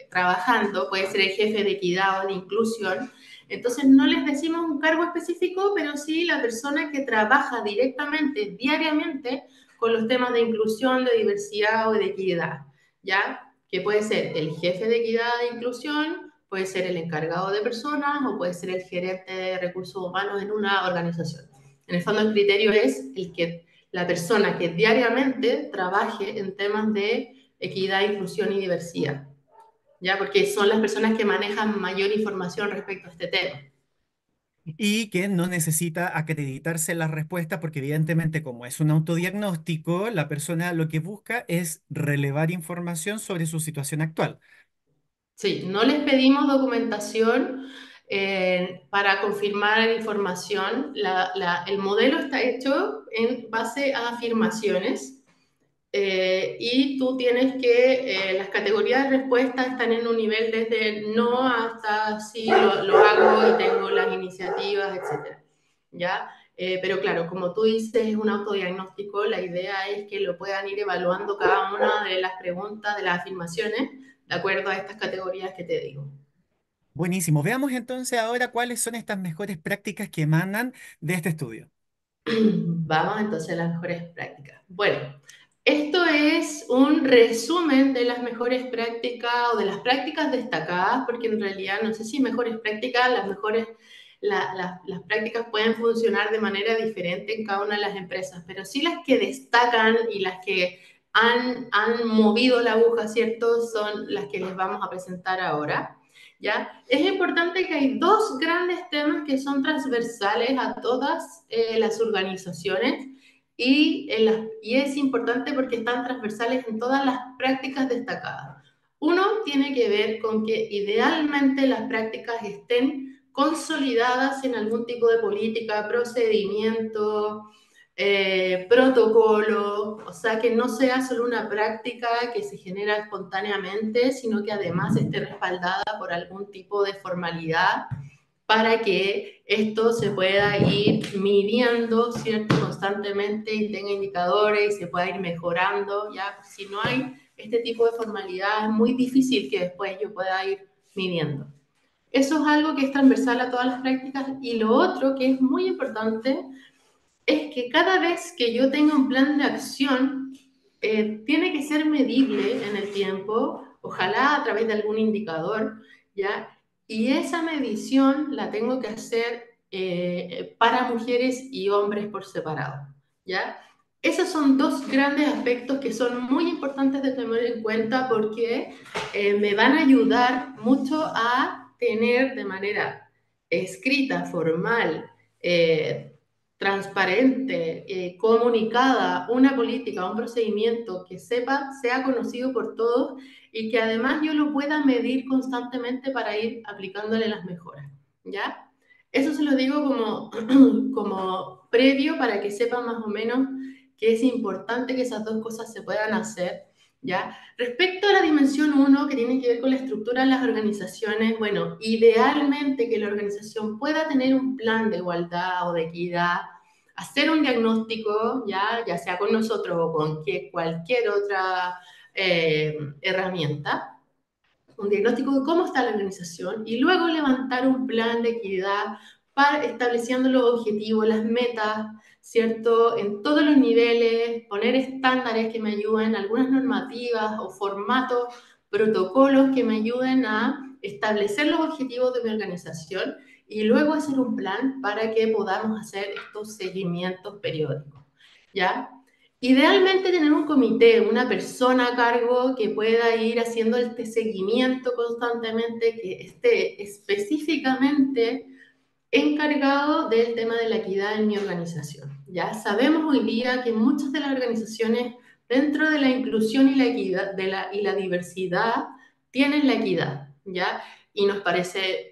trabajando, puede ser el jefe de equidad o de inclusión. Entonces no les decimos un cargo específico, pero sí la persona que trabaja directamente, diariamente, con los temas de inclusión, de diversidad o de equidad, ¿ya? Que puede ser el jefe de equidad e inclusión, puede ser el encargado de personas o puede ser el gerente de recursos humanos en una organización. En el fondo el criterio es la persona que diariamente trabaje en temas de equidad, inclusión y diversidad, ¿ya? Porque son las personas que manejan mayor información respecto a este tema. Y que no necesita acreditarse las respuestas porque evidentemente como es un autodiagnóstico, la persona lo que busca es relevar información sobre su situación actual. Sí, no les pedimos documentación para confirmar información. El modelo está hecho en base a afirmaciones y tú tienes las categorías de respuesta están en un nivel desde no hasta sí lo hago y tengo las iniciativas, etcétera. ¿Ya? Pero claro, como tú dices, es un autodiagnóstico. La idea es que lo puedan ir evaluando cada una de las preguntas, de las afirmaciones, de acuerdo a estas categorías que te digo. Buenísimo. Veamos entonces ahora cuáles son estas mejores prácticas que emanan de este estudio. Vamos entonces a las mejores prácticas. Bueno, esto es un resumen de las mejores prácticas o de las prácticas destacadas, porque en realidad no sé si mejores prácticas, las prácticas pueden funcionar de manera diferente en cada una de las empresas, pero sí las que destacan y las que han movido la aguja, ¿cierto? Son las que les vamos a presentar ahora. ¿Ya? Es importante que hay dos grandes temas que son transversales a todas las organizaciones y es importante porque están transversales en todas las prácticas destacadas. Uno tiene que ver con que idealmente las prácticas estén consolidadas en algún tipo de política, procedimiento, protocolo, o sea, que no sea solo una práctica que se genera espontáneamente, sino que además esté respaldada por algún tipo de formalidad para que esto se pueda ir midiendo, ¿cierto?, constantemente y tenga indicadores y se pueda ir mejorando, ¿ya? Si no hay este tipo de formalidad, es muy difícil que después yo pueda ir midiendo. Eso es algo que es transversal a todas las prácticas. Y lo otro que es muy importante es que cada vez que yo tenga un plan de acción, tiene que ser medible en el tiempo, ojalá a través de algún indicador, ¿ya? Y esa medición la tengo que hacer para mujeres y hombres por separado, ¿ya? esos son dos grandes aspectos que son muy importantes de tener en cuenta porque me van a ayudar mucho a tener de manera escrita, formal, transparente, comunicada, una política, un procedimiento que sepa, sea conocido por todos y que además yo lo pueda medir constantemente para ir aplicándole las mejoras, ¿ya? Eso se lo digo como, como previo para que sepan más o menos que es importante que esas dos cosas se puedan hacer, ¿ya? Respecto a la dimensión uno que tiene que ver con la estructura de las organizaciones, bueno, idealmente que la organización pueda tener un plan de igualdad o de equidad, hacer un diagnóstico, ya sea con nosotros o con cualquier otra herramienta, un diagnóstico de cómo está la organización y luego levantar un plan de equidad para estableciendo los objetivos, las metas, ¿cierto? En todos los niveles, poner estándares que me ayuden, algunas normativas o formatos, protocolos que me ayuden a establecer los objetivos de mi organización y luego hacer un plan para que podamos hacer estos seguimientos periódicos, ¿ya? Idealmente tener un comité, una persona a cargo que pueda ir haciendo este seguimiento constantemente, que esté específicamente encargado del tema de la equidad en mi organización. Ya sabemos hoy día que muchas de las organizaciones dentro de la inclusión y la equidad y la diversidad tienen la equidad, ¿ya? Y nos parece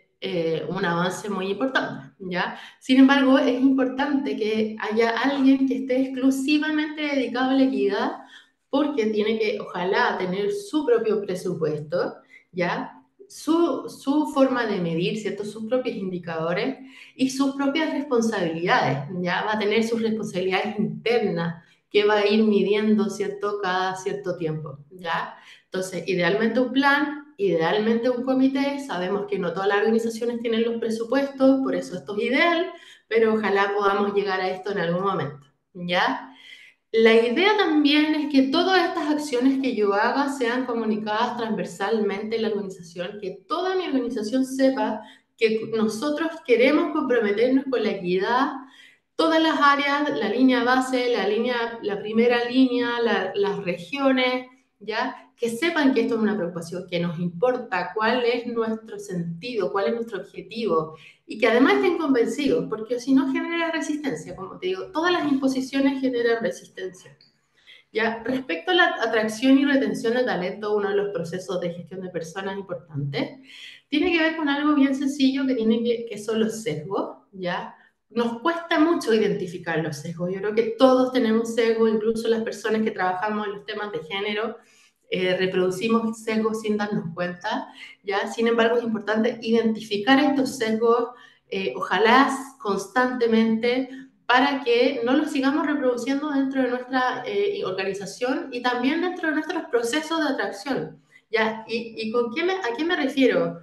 un avance muy importante, ¿ya? Sin embargo, es importante que haya alguien que esté exclusivamente dedicado a la equidad porque tiene que, ojalá, tener su propio presupuesto, ¿ya? Su forma de medir, ¿cierto? Sus propios indicadores y sus propias responsabilidades, ¿ya? Va a tener sus responsabilidades internas que va a ir midiendo, ¿cierto? Cada cierto tiempo, ¿ya? Entonces, idealmente un plan, idealmente un comité, sabemos que no todas las organizaciones tienen los presupuestos, por eso esto es ideal, pero ojalá podamos llegar a esto en algún momento, ¿ya? La idea también es que todas estas acciones que yo haga sean comunicadas transversalmente en la organización, que toda mi organización sepa que nosotros queremos comprometernos con la equidad, todas las áreas, la línea base, la primera línea, las regiones, ¿ya? Que sepan que esto es una preocupación, que nos importa, cuál es nuestro sentido, cuál es nuestro objetivo, y que además estén convencidos, porque si no genera resistencia, como te digo, todas las imposiciones generan resistencia. Ya, respecto a la atracción y retención de talento, uno de los procesos de gestión de personas importantes, tiene que ver con algo bien sencillo que son los sesgos, ¿ya? Nos cuesta mucho identificar los sesgos. Yo creo que todos tenemos sesgos, incluso las personas que trabajamos en los temas de género, reproducimos sesgos sin darnos cuenta, ¿ya? Sin embargo, es importante identificar estos sesgos, ojalá constantemente, para que no los sigamos reproduciendo dentro de nuestra organización y también dentro de nuestros procesos de atracción. ¿Ya? ¿Y a qué me refiero?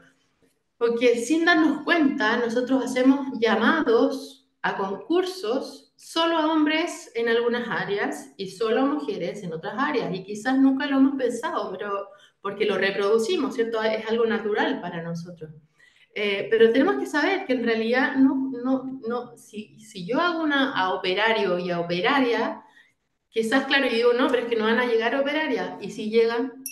Porque sin darnos cuenta, nosotros hacemos llamados a concursos solo a hombres en algunas áreas y solo a mujeres en otras áreas. Y quizás nunca lo hemos pensado, pero porque lo reproducimos, ¿cierto? Es algo natural para nosotros. Pero tenemos que saber que en realidad si yo hago una a operario y a operaria, quizás, claro, yo digo, no, pero es que no van a llegar operarias. Y si llegan,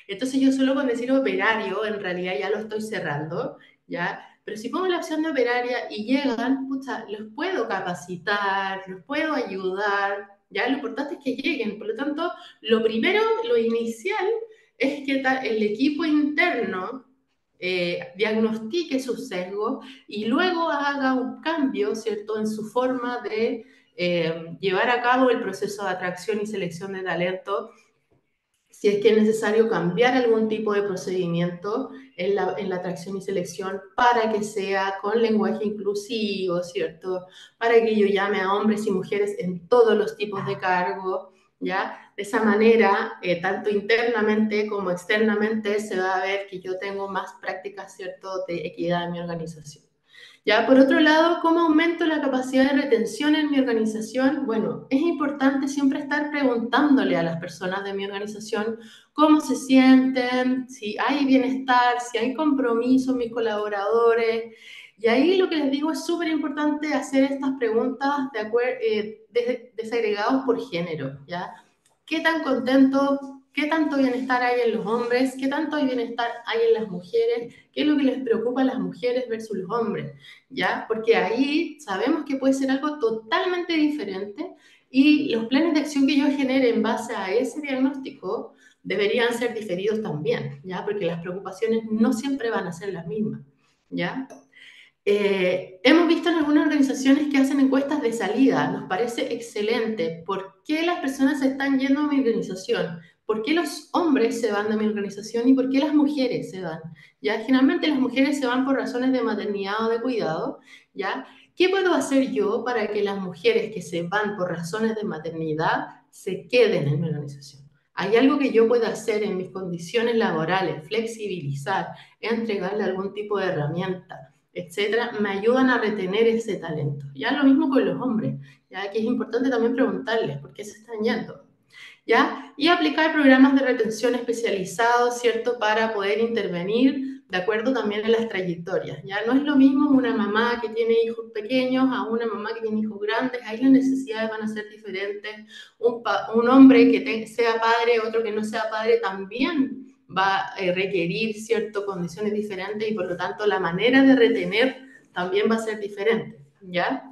entonces yo solo con decir operario, en realidad ya lo estoy cerrando, ¿ya? Pero si pongo la opción de operaria y llegan, pucha, los puedo capacitar, los puedo ayudar, ¿ya? Lo importante es que lleguen. Por lo tanto, lo primero, lo inicial, es que el equipo interno diagnostique sus sesgos y luego haga un cambio, ¿cierto?, en su forma de llevar a cabo el proceso de atracción y selección de talento, si es que es necesario cambiar algún tipo de procedimiento en la atracción y selección para que sea con lenguaje inclusivo, ¿cierto? Para que yo llame a hombres y mujeres en todos los tipos de cargo, ¿ya? De esa manera, tanto internamente como externamente, se va a ver que yo tengo más prácticas, ¿cierto?, de equidad en mi organización. Ya, por otro lado, ¿cómo aumento la capacidad de retención en mi organización? Bueno, es importante siempre estar preguntándole a las personas de mi organización cómo se sienten, si hay bienestar, si hay compromiso en mis colaboradores, Y ahí lo que les digo es súper importante hacer estas preguntas desagregados por género, ¿ya? ¿Qué tan contento, qué tanto bienestar hay en los hombres? ¿Qué tanto bienestar hay en las mujeres? ¿Qué es lo que les preocupa a las mujeres versus los hombres? ¿Ya? Porque ahí sabemos que puede ser algo totalmente diferente y los planes de acción que yo genere en base a ese diagnóstico deberían ser diferidos también, ¿ya? Porque las preocupaciones no siempre van a ser las mismas, ¿ya? Hemos visto en algunas organizaciones que hacen encuestas de salida. Nos parece excelente. ¿Por qué las personas se están yendo a mi organización? ¿Por qué los hombres se van de mi organización y por qué las mujeres se van? ¿Ya? Generalmente las mujeres se van por razones de maternidad o de cuidado. ¿Ya? ¿Qué puedo hacer yo para que las mujeres que se van por razones de maternidad se queden en mi organización? ¿Hay algo que yo pueda hacer en mis condiciones laborales, flexibilizar, entregarle algún tipo de herramienta, etcétera, me ayudan a retener ese talento? Ya lo mismo con los hombres, ya que es importante también preguntarles por qué se están yendo, ¿ya? Y aplicar programas de retención especializados, ¿cierto? Para poder intervenir de acuerdo también en las trayectorias, ¿ya? No es lo mismo una mamá que tiene hijos pequeños a una mamá que tiene hijos grandes, ahí las necesidades van a ser diferentes. Un hombre que sea padre, otro que no sea padre, también va a requerir ciertas condiciones diferentes y por lo tanto la manera de retener también va a ser diferente, ¿ya?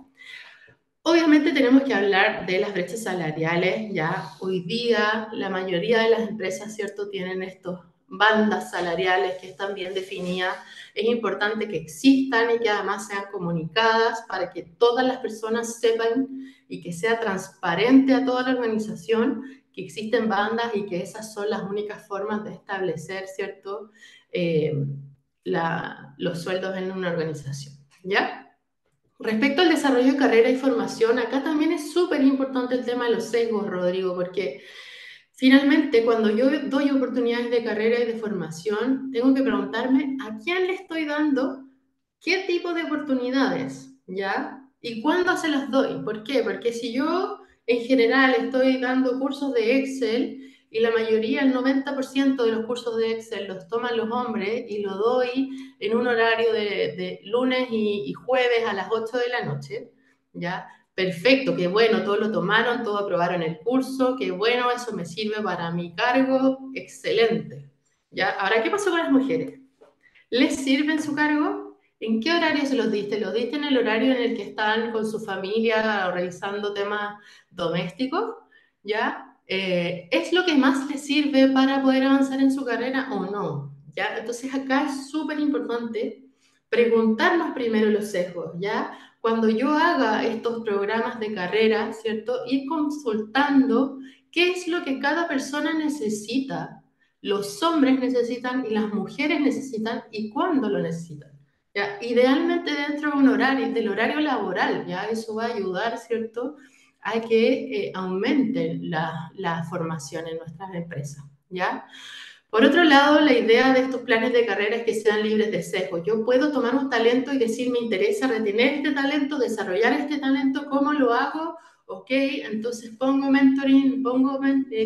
Obviamente tenemos que hablar de las brechas salariales. Ya hoy día la mayoría de las empresas, ¿cierto?, tienen estas bandas salariales que están bien definidas. Es importante que existan y que además sean comunicadas para que todas las personas sepan y que sea transparente a toda la organización que existen bandas y que esas son las únicas formas de establecer, ¿cierto?, eh, los sueldos en una organización, ¿ya? Respecto al desarrollo de carrera y formación, acá también es súper importante el tema de los sesgos, Rodrigo, porque finalmente cuando yo doy oportunidades de carrera y de formación, tengo que preguntarme a quién le estoy dando qué tipo de oportunidades, ¿ya? ¿Y cuándo se las doy? ¿Por qué? Porque si yo en general estoy dando cursos de Excel y la mayoría, el 90% de los cursos de Excel los toman los hombres y lo doy en un horario de lunes y jueves a las 8 de la noche, ¿ya? Perfecto, qué bueno, todos lo tomaron, todos aprobaron el curso, qué bueno, eso me sirve para mi cargo, excelente, ¿ya? Ahora, ¿qué pasó con las mujeres? ¿Les sirve en su cargo? ¿En qué horario se los diste? ¿Los diste en el horario en el que están con su familia revisando temas domésticos? ¿Ya? ¿Es lo que más les sirve para poder avanzar en su carrera o no? ¿Ya? Entonces acá es súper importante preguntarnos primero los sesgos, ¿ya? Cuando yo haga estos programas de carrera, ¿cierto? Ir consultando qué es lo que cada persona necesita, los hombres necesitan y las mujeres necesitan y cuándo lo necesitan. ¿Ya? Idealmente dentro de un horario, del horario laboral, ¿ya? Eso va a ayudar, ¿cierto?, a que aumente la formación en nuestras empresas, ¿ya? Por otro lado, la idea de estos planes de carrera es que sean libres de sesgo. Yo puedo tomar un talento y decir, me interesa retener este talento, desarrollar este talento, ¿cómo lo hago? Ok, entonces pongo mentoring, pongo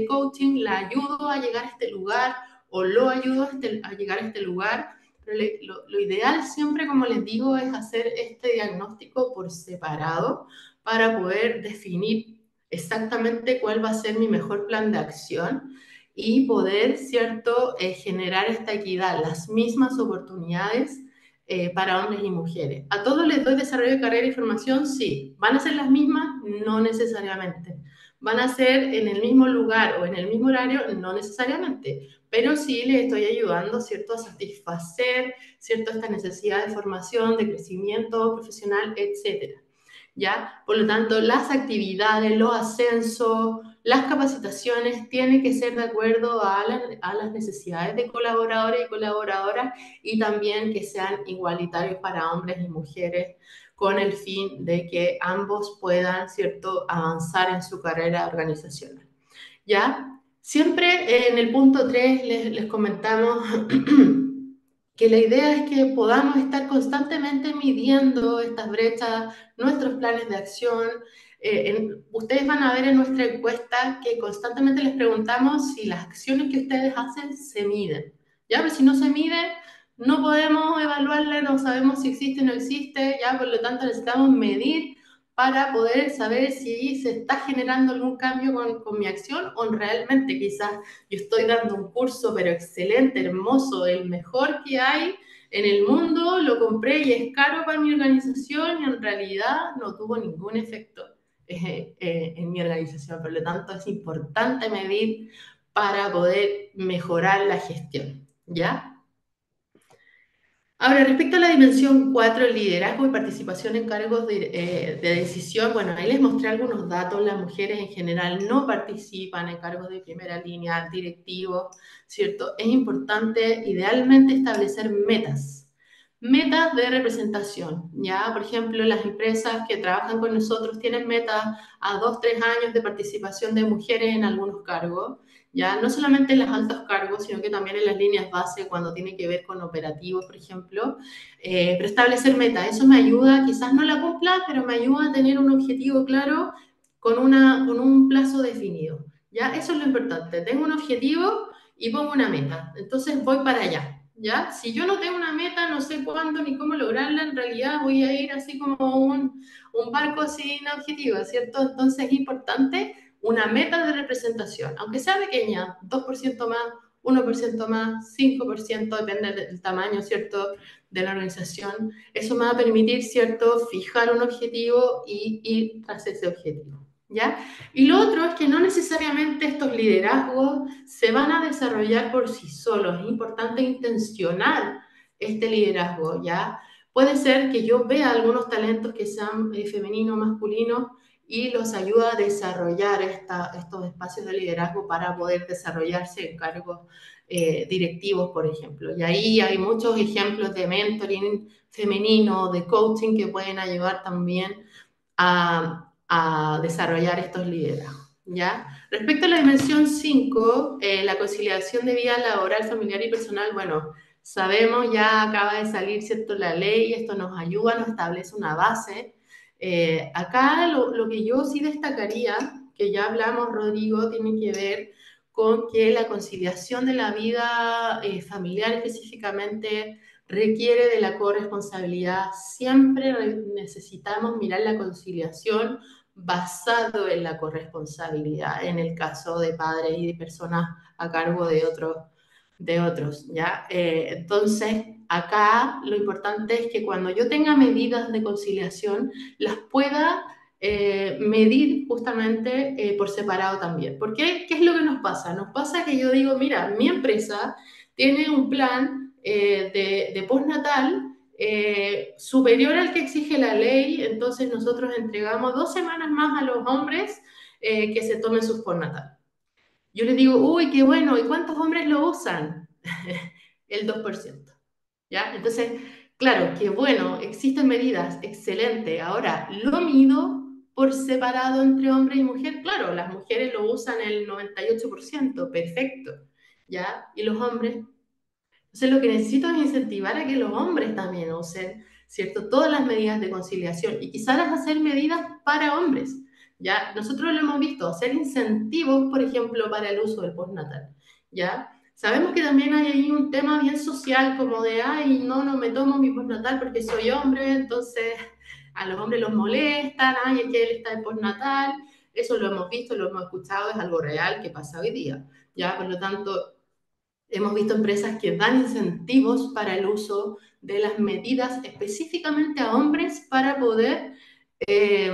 coaching, la ayudo a llegar a este lugar o lo ayudo a llegar a este lugar. Pero lo ideal siempre, como les digo, es hacer este diagnóstico por separado para poder definir exactamente cuál va a ser mi mejor plan de acción y poder, ¿cierto?, generar esta equidad, las mismas oportunidades para hombres y mujeres. ¿A todos les doy desarrollo de carrera y formación? Sí. ¿Van a ser las mismas? No necesariamente. ¿Van a ser en el mismo lugar o en el mismo horario? No necesariamente. Pero sí les estoy ayudando, ¿cierto?, a satisfacer, ¿cierto?, esta necesidad de formación, de crecimiento profesional, etcétera. ¿Ya? Por lo tanto, las actividades, los ascensos, las capacitaciones tienen que ser de acuerdo a las necesidades de colaboradores y colaboradoras y también que sean igualitarios para hombres y mujeres con el fin de que ambos puedan, ¿cierto?, avanzar en su carrera organizacional. ¿Ya? Siempre en el punto 3 les comentamos que la idea es que podamos estar constantemente midiendo estas brechas, nuestros planes de acción. Ustedes van a ver en nuestra encuesta que constantemente les preguntamos si las acciones que ustedes hacen se miden. ¿Ya? Pero si no se miden, no podemos evaluarla, no sabemos si existe o no existe, ya por lo tanto necesitamos medir para poder saber si se está generando algún cambio con mi acción o realmente quizás yo estoy dando un curso pero excelente, hermoso, el mejor que hay en el mundo, lo compré y es caro para mi organización y en realidad no tuvo ningún efecto en mi organización. Por lo tanto, es importante medir para poder mejorar la gestión, ¿ya? Ahora, respecto a la dimensión 4, liderazgo y participación en cargos de decisión, bueno, ahí les mostré algunos datos. Las mujeres en general no participan en cargos de primera línea, directivos, ¿cierto? Es importante, idealmente, establecer metas. Metas de representación, ¿ya? Por ejemplo, las empresas que trabajan con nosotros tienen metas a 2, 3 años de participación de mujeres en algunos cargos. ¿Ya? No solamente en los altos cargos, sino que también en las líneas base cuando tiene que ver con operativos, por ejemplo, pero establecer metas, eso me ayuda, quizás no la cumpla, pero me ayuda a tener un objetivo claro con un plazo definido, ¿ya? Eso es lo importante, tengo un objetivo y pongo una meta, entonces voy para allá, ¿ya? Si yo no tengo una meta, no sé cuándo ni cómo lograrla, en realidad voy a ir así como un barco sin objetivo, ¿cierto? Entonces es importante una meta de representación, aunque sea pequeña, 2% más, 1% más, 5%, depende del tamaño, ¿cierto?, de la organización. Eso me va a permitir, ¿cierto?, fijar un objetivo y ir tras ese objetivo, ¿ya? Y lo otro es que no necesariamente estos liderazgos se van a desarrollar por sí solos. Es importante intencionar este liderazgo, ¿ya? Puede ser que yo vea algunos talentos que sean femeninos, masculinos, y los ayuda a desarrollar estos espacios de liderazgo para poder desarrollarse en cargos directivos, por ejemplo. Y ahí hay muchos ejemplos de mentoring femenino, de coaching que pueden ayudar también a desarrollar estos liderazgos, ¿ya? Respecto a la dimensión 5, la conciliación de vida laboral, familiar y personal, bueno, sabemos, ya acaba de salir, ¿cierto?, la ley, esto nos ayuda, nos establece una base. Acá lo que yo sí destacaría, que ya hablamos, Rodrigo, tiene que ver con que la conciliación de la vida familiar específicamente requiere de la corresponsabilidad. Siempre necesitamos mirar la conciliación basado en la corresponsabilidad, en el caso de padres y de personas a cargo de otros, ¿ya? Entonces, acá lo importante es que cuando yo tenga medidas de conciliación, las pueda medir justamente por separado también. ¿Por qué? ¿Qué es lo que nos pasa? Nos pasa que yo digo, mira, mi empresa tiene un plan de postnatal superior al que exige la ley, entonces nosotros entregamos 2 semanas más a los hombres que se tomen sus postnatal. Yo les digo, uy, qué bueno, ¿y cuántos hombres lo usan? El 2%. ¿Ya? Entonces, claro, qué bueno, existen medidas, excelente. Ahora, lo mido por separado entre hombre y mujer. Claro, las mujeres lo usan el 98%, perfecto. ¿Ya? Y los hombres. Entonces, lo que necesito es incentivar a que los hombres también usen, ¿cierto?, todas las medidas de conciliación y quizás hacer medidas para hombres. ¿Ya? Nosotros lo hemos visto, hacer incentivos, por ejemplo, para el uso del postnatal. ¿Ya? Sabemos que también hay ahí un tema bien social, como de, ay, no, no me tomo mi postnatal porque soy hombre, entonces a los hombres los molestan, ay, es que él está en postnatal. Eso lo hemos visto, lo hemos escuchado, es algo real que pasa hoy día. ¿Ya? Por lo tanto, hemos visto empresas que dan incentivos para el uso de las medidas específicamente a hombres para poder eh,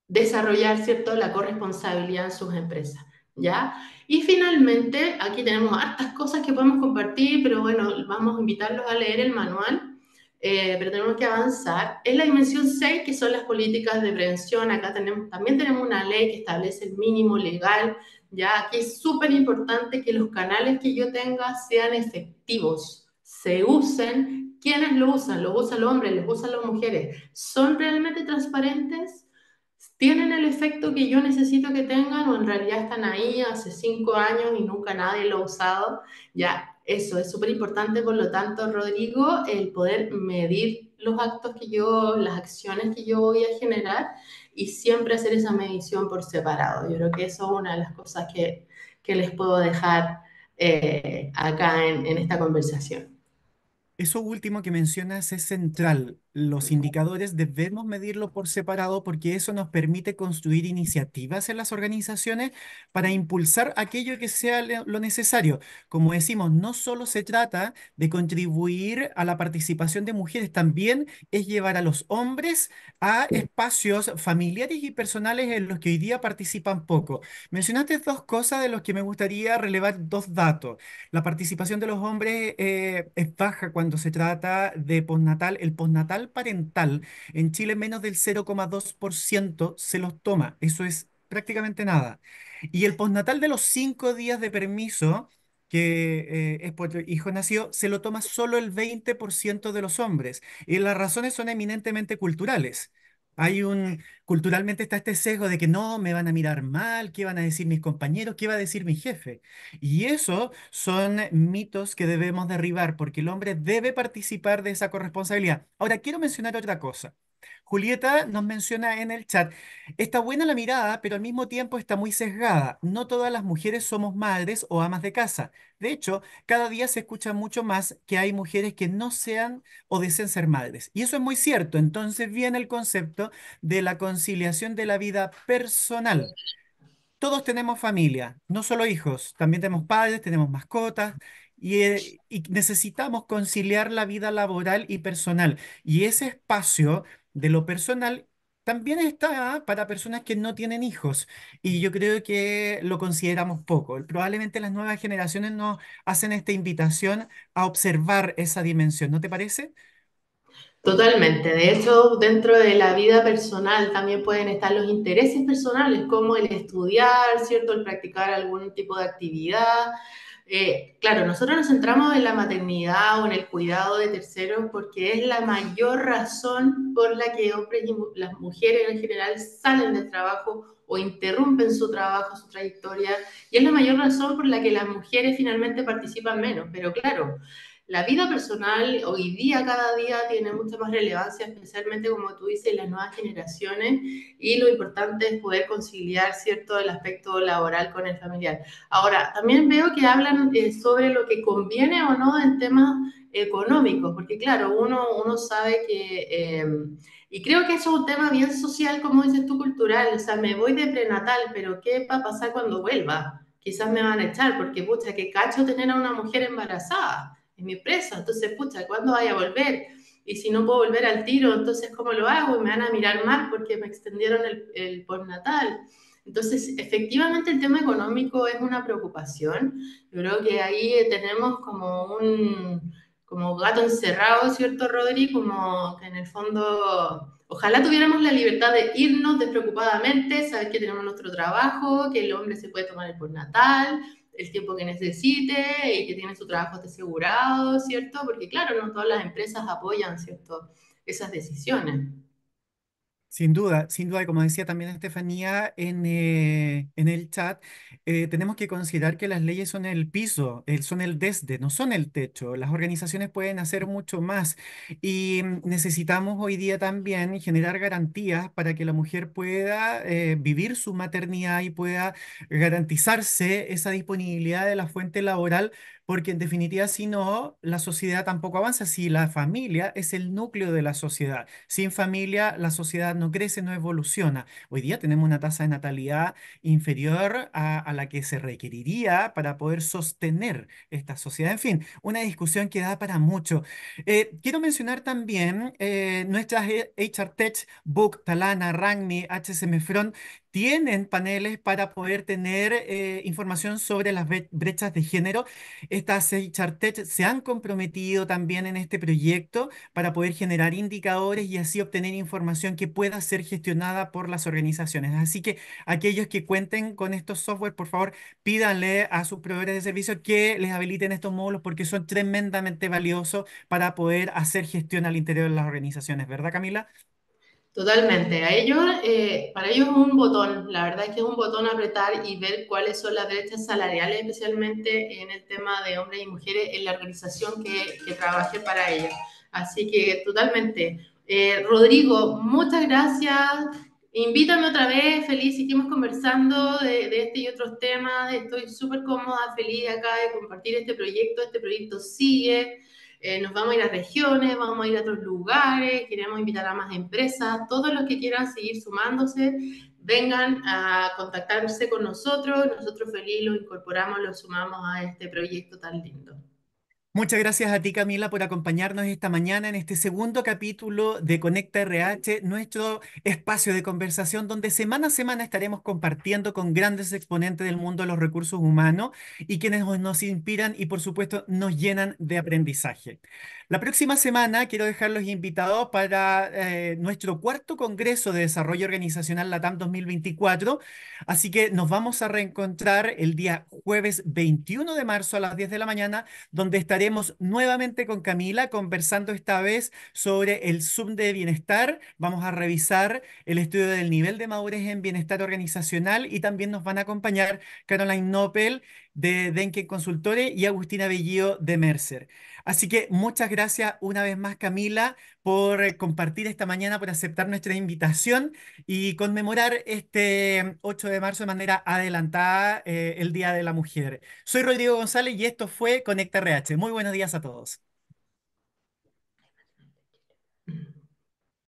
desarrollar, ¿cierto?, la corresponsabilidad en sus empresas, ¿ya? Y finalmente, aquí tenemos hartas cosas que podemos compartir, pero bueno, vamos a invitarlos a leer el manual, pero tenemos que avanzar. En la dimensión 6, que son las políticas de prevención, acá también tenemos una ley que establece el mínimo legal, ya aquí es súper importante que los canales que yo tenga sean efectivos, se usen. ¿Quiénes lo usan? ¿Lo usan los hombres? ¿Los usan las mujeres? ¿Son realmente transparentes? ¿Tienen el efecto que yo necesito que tengan o en realidad están ahí hace 5 años y nunca nadie lo ha usado? Ya, eso es súper importante, por lo tanto, Rodrigo, el poder medir los actos que yo, las acciones que yo voy a generar y siempre hacer esa medición por separado. Yo creo que eso es una de las cosas que les puedo dejar acá en esta conversación. Eso último que mencionas es central. Los indicadores debemos medirlo por separado porque eso nos permite construir iniciativas en las organizaciones para impulsar aquello que sea lo necesario. Como decimos, no solo se trata de contribuir a la participación de mujeres, también es llevar a los hombres a espacios familiares y personales en los que hoy día participan poco. Mencionaste dos cosas de los que me gustaría relevar dos datos. La participación de los hombres es baja cuando se trata de postnatal. El postnatal parental en Chile menos del 0,2% se los toma. Eso es prácticamente nada. Y el postnatal de los 5 días de permiso, que es por hijo nacido, se lo toma solo el 20% de los hombres. Y las razones son eminentemente culturales. Culturalmente está este sesgo de que no, me van a mirar mal, qué van a decir mis compañeros, qué va a decir mi jefe. Y eso son mitos que debemos derribar porque el hombre debe participar de esa corresponsabilidad. Ahora, quiero mencionar otra cosa. Julieta nos menciona en el chat, está buena la mirada, pero al mismo tiempo está muy sesgada. No todas las mujeres somos madres o amas de casa. De hecho, cada día se escucha mucho más que hay mujeres que no sean o deseen ser madres. Y eso es muy cierto. Entonces viene el concepto de la conciliación de la vida personal. Todos tenemos familia, no solo hijos, también tenemos padres, tenemos mascotas y necesitamos conciliar la vida laboral y personal. Y ese espacio de lo personal también está para personas que no tienen hijos. Y yo creo que lo consideramos poco. Probablemente las nuevas generaciones nos hacen esta invitación a observar esa dimensión, ¿no te parece? Totalmente. De hecho, dentro de la vida personal también pueden estar los intereses personales, como el estudiar, ¿cierto? El practicar algún tipo de actividad. Claro, nosotros nos centramos en la maternidad o en el cuidado de terceros porque es la mayor razón por la que hombres y las mujeres en general salen del trabajo o interrumpen su trabajo, su trayectoria, y es la mayor razón por la que las mujeres finalmente participan menos. Pero claro, la vida personal hoy día, cada día, tiene mucha más relevancia, especialmente como tú dices, en las nuevas generaciones, y lo importante es poder conciliar, ¿cierto?, el aspecto laboral con el familiar. Ahora, también veo que hablan sobre lo que conviene o no en temas económicos, porque claro, uno sabe que, y creo que eso es un tema bien social, como dices tú, cultural, o sea, me voy de prenatal, pero ¿qué va a pasar cuando vuelva? Quizás me van a echar, porque pucha, qué cacho tener a una mujer embarazada en mi presa, entonces, pucha, ¿cuándo vaya a volver? Y si no puedo volver al tiro, entonces, ¿cómo lo hago? Y me van a mirar mal porque me extendieron el postnatal. Entonces, efectivamente, el tema económico es una preocupación. Yo creo que ahí tenemos como un como gato encerrado, ¿cierto, Rodri? Como que en el fondo, ojalá tuviéramos la libertad de irnos despreocupadamente, saber que tenemos nuestro trabajo, que el hombre se puede tomar el postnatal, el tiempo que necesite y que tiene su trabajo asegurado, ¿cierto? Porque claro, no todas las empresas apoyan, ¿cierto? Esas decisiones. Sin duda, como decía también Estefanía en el chat, tenemos que considerar que las leyes son el piso, son el desde, no son el techo. Las organizaciones pueden hacer mucho más y necesitamos hoy día también generar garantías para que la mujer pueda vivir su maternidad y pueda garantizarse esa disponibilidad de la fuente laboral, porque en definitiva, si no, la sociedad tampoco avanza. Si la familia es el núcleo de la sociedad. Sin familia, la sociedad no crece, no evoluciona. Hoy día tenemos una tasa de natalidad inferior a la que se requeriría para poder sostener esta sociedad. En fin, una discusión que da para mucho. Quiero mencionar también nuestras HR Tech, Book, Talana, Ragni, HSM Front, tienen paneles para poder tener información sobre las brechas de género. Estas HR Tech se han comprometido también en este proyecto para poder generar indicadores y así obtener información que pueda ser gestionada por las organizaciones. Así que aquellos que cuenten con estos software, por favor, pídanle a sus proveedores de servicios que les habiliten estos módulos porque son tremendamente valiosos para poder hacer gestión al interior de las organizaciones, ¿verdad, Camila? Totalmente. Para ellos es un botón, la verdad es que es un botón apretar y ver cuáles son las brechas salariales, especialmente en el tema de hombres y mujeres en la organización que trabaje para ellos. Así que totalmente. Rodrigo, muchas gracias. Invítame otra vez, feliz, seguimos conversando de este y otros temas. Estoy súper cómoda, feliz acá de compartir este proyecto. Este proyecto sigue. Nos vamos a ir a regiones, vamos a ir a otros lugares, queremos invitar a más empresas, todos los que quieran seguir sumándose, vengan a contactarse con nosotros, nosotros feliz los incorporamos, los sumamos a este proyecto tan lindo. Muchas gracias a ti, Camila, por acompañarnos esta mañana en este segundo capítulo de Conecta RH, nuestro espacio de conversación donde semana a semana estaremos compartiendo con grandes exponentes del mundo de los recursos humanos y quienes nos inspiran y, por supuesto, nos llenan de aprendizaje. La próxima semana quiero dejarlos invitados para nuestro cuarto Congreso de Desarrollo Organizacional LATAM 2024, así que nos vamos a reencontrar el día jueves 21 de marzo a las 10 de la mañana donde estaremos nuevamente con Camila conversando esta vez sobre el Zoom de bienestar. Vamos a revisar el estudio del nivel de madurez en bienestar organizacional y también nos van a acompañar Caroline Nopel de Denke Consultore y Agustina Bellido de Mercer. Así que muchas gracias una vez más, Camila, por compartir esta mañana, por aceptar nuestra invitación y conmemorar este 8 de marzo de manera adelantada, el Día de la Mujer. Soy Rodrigo González y esto fue Conecta RH. Muy buenos días a todos.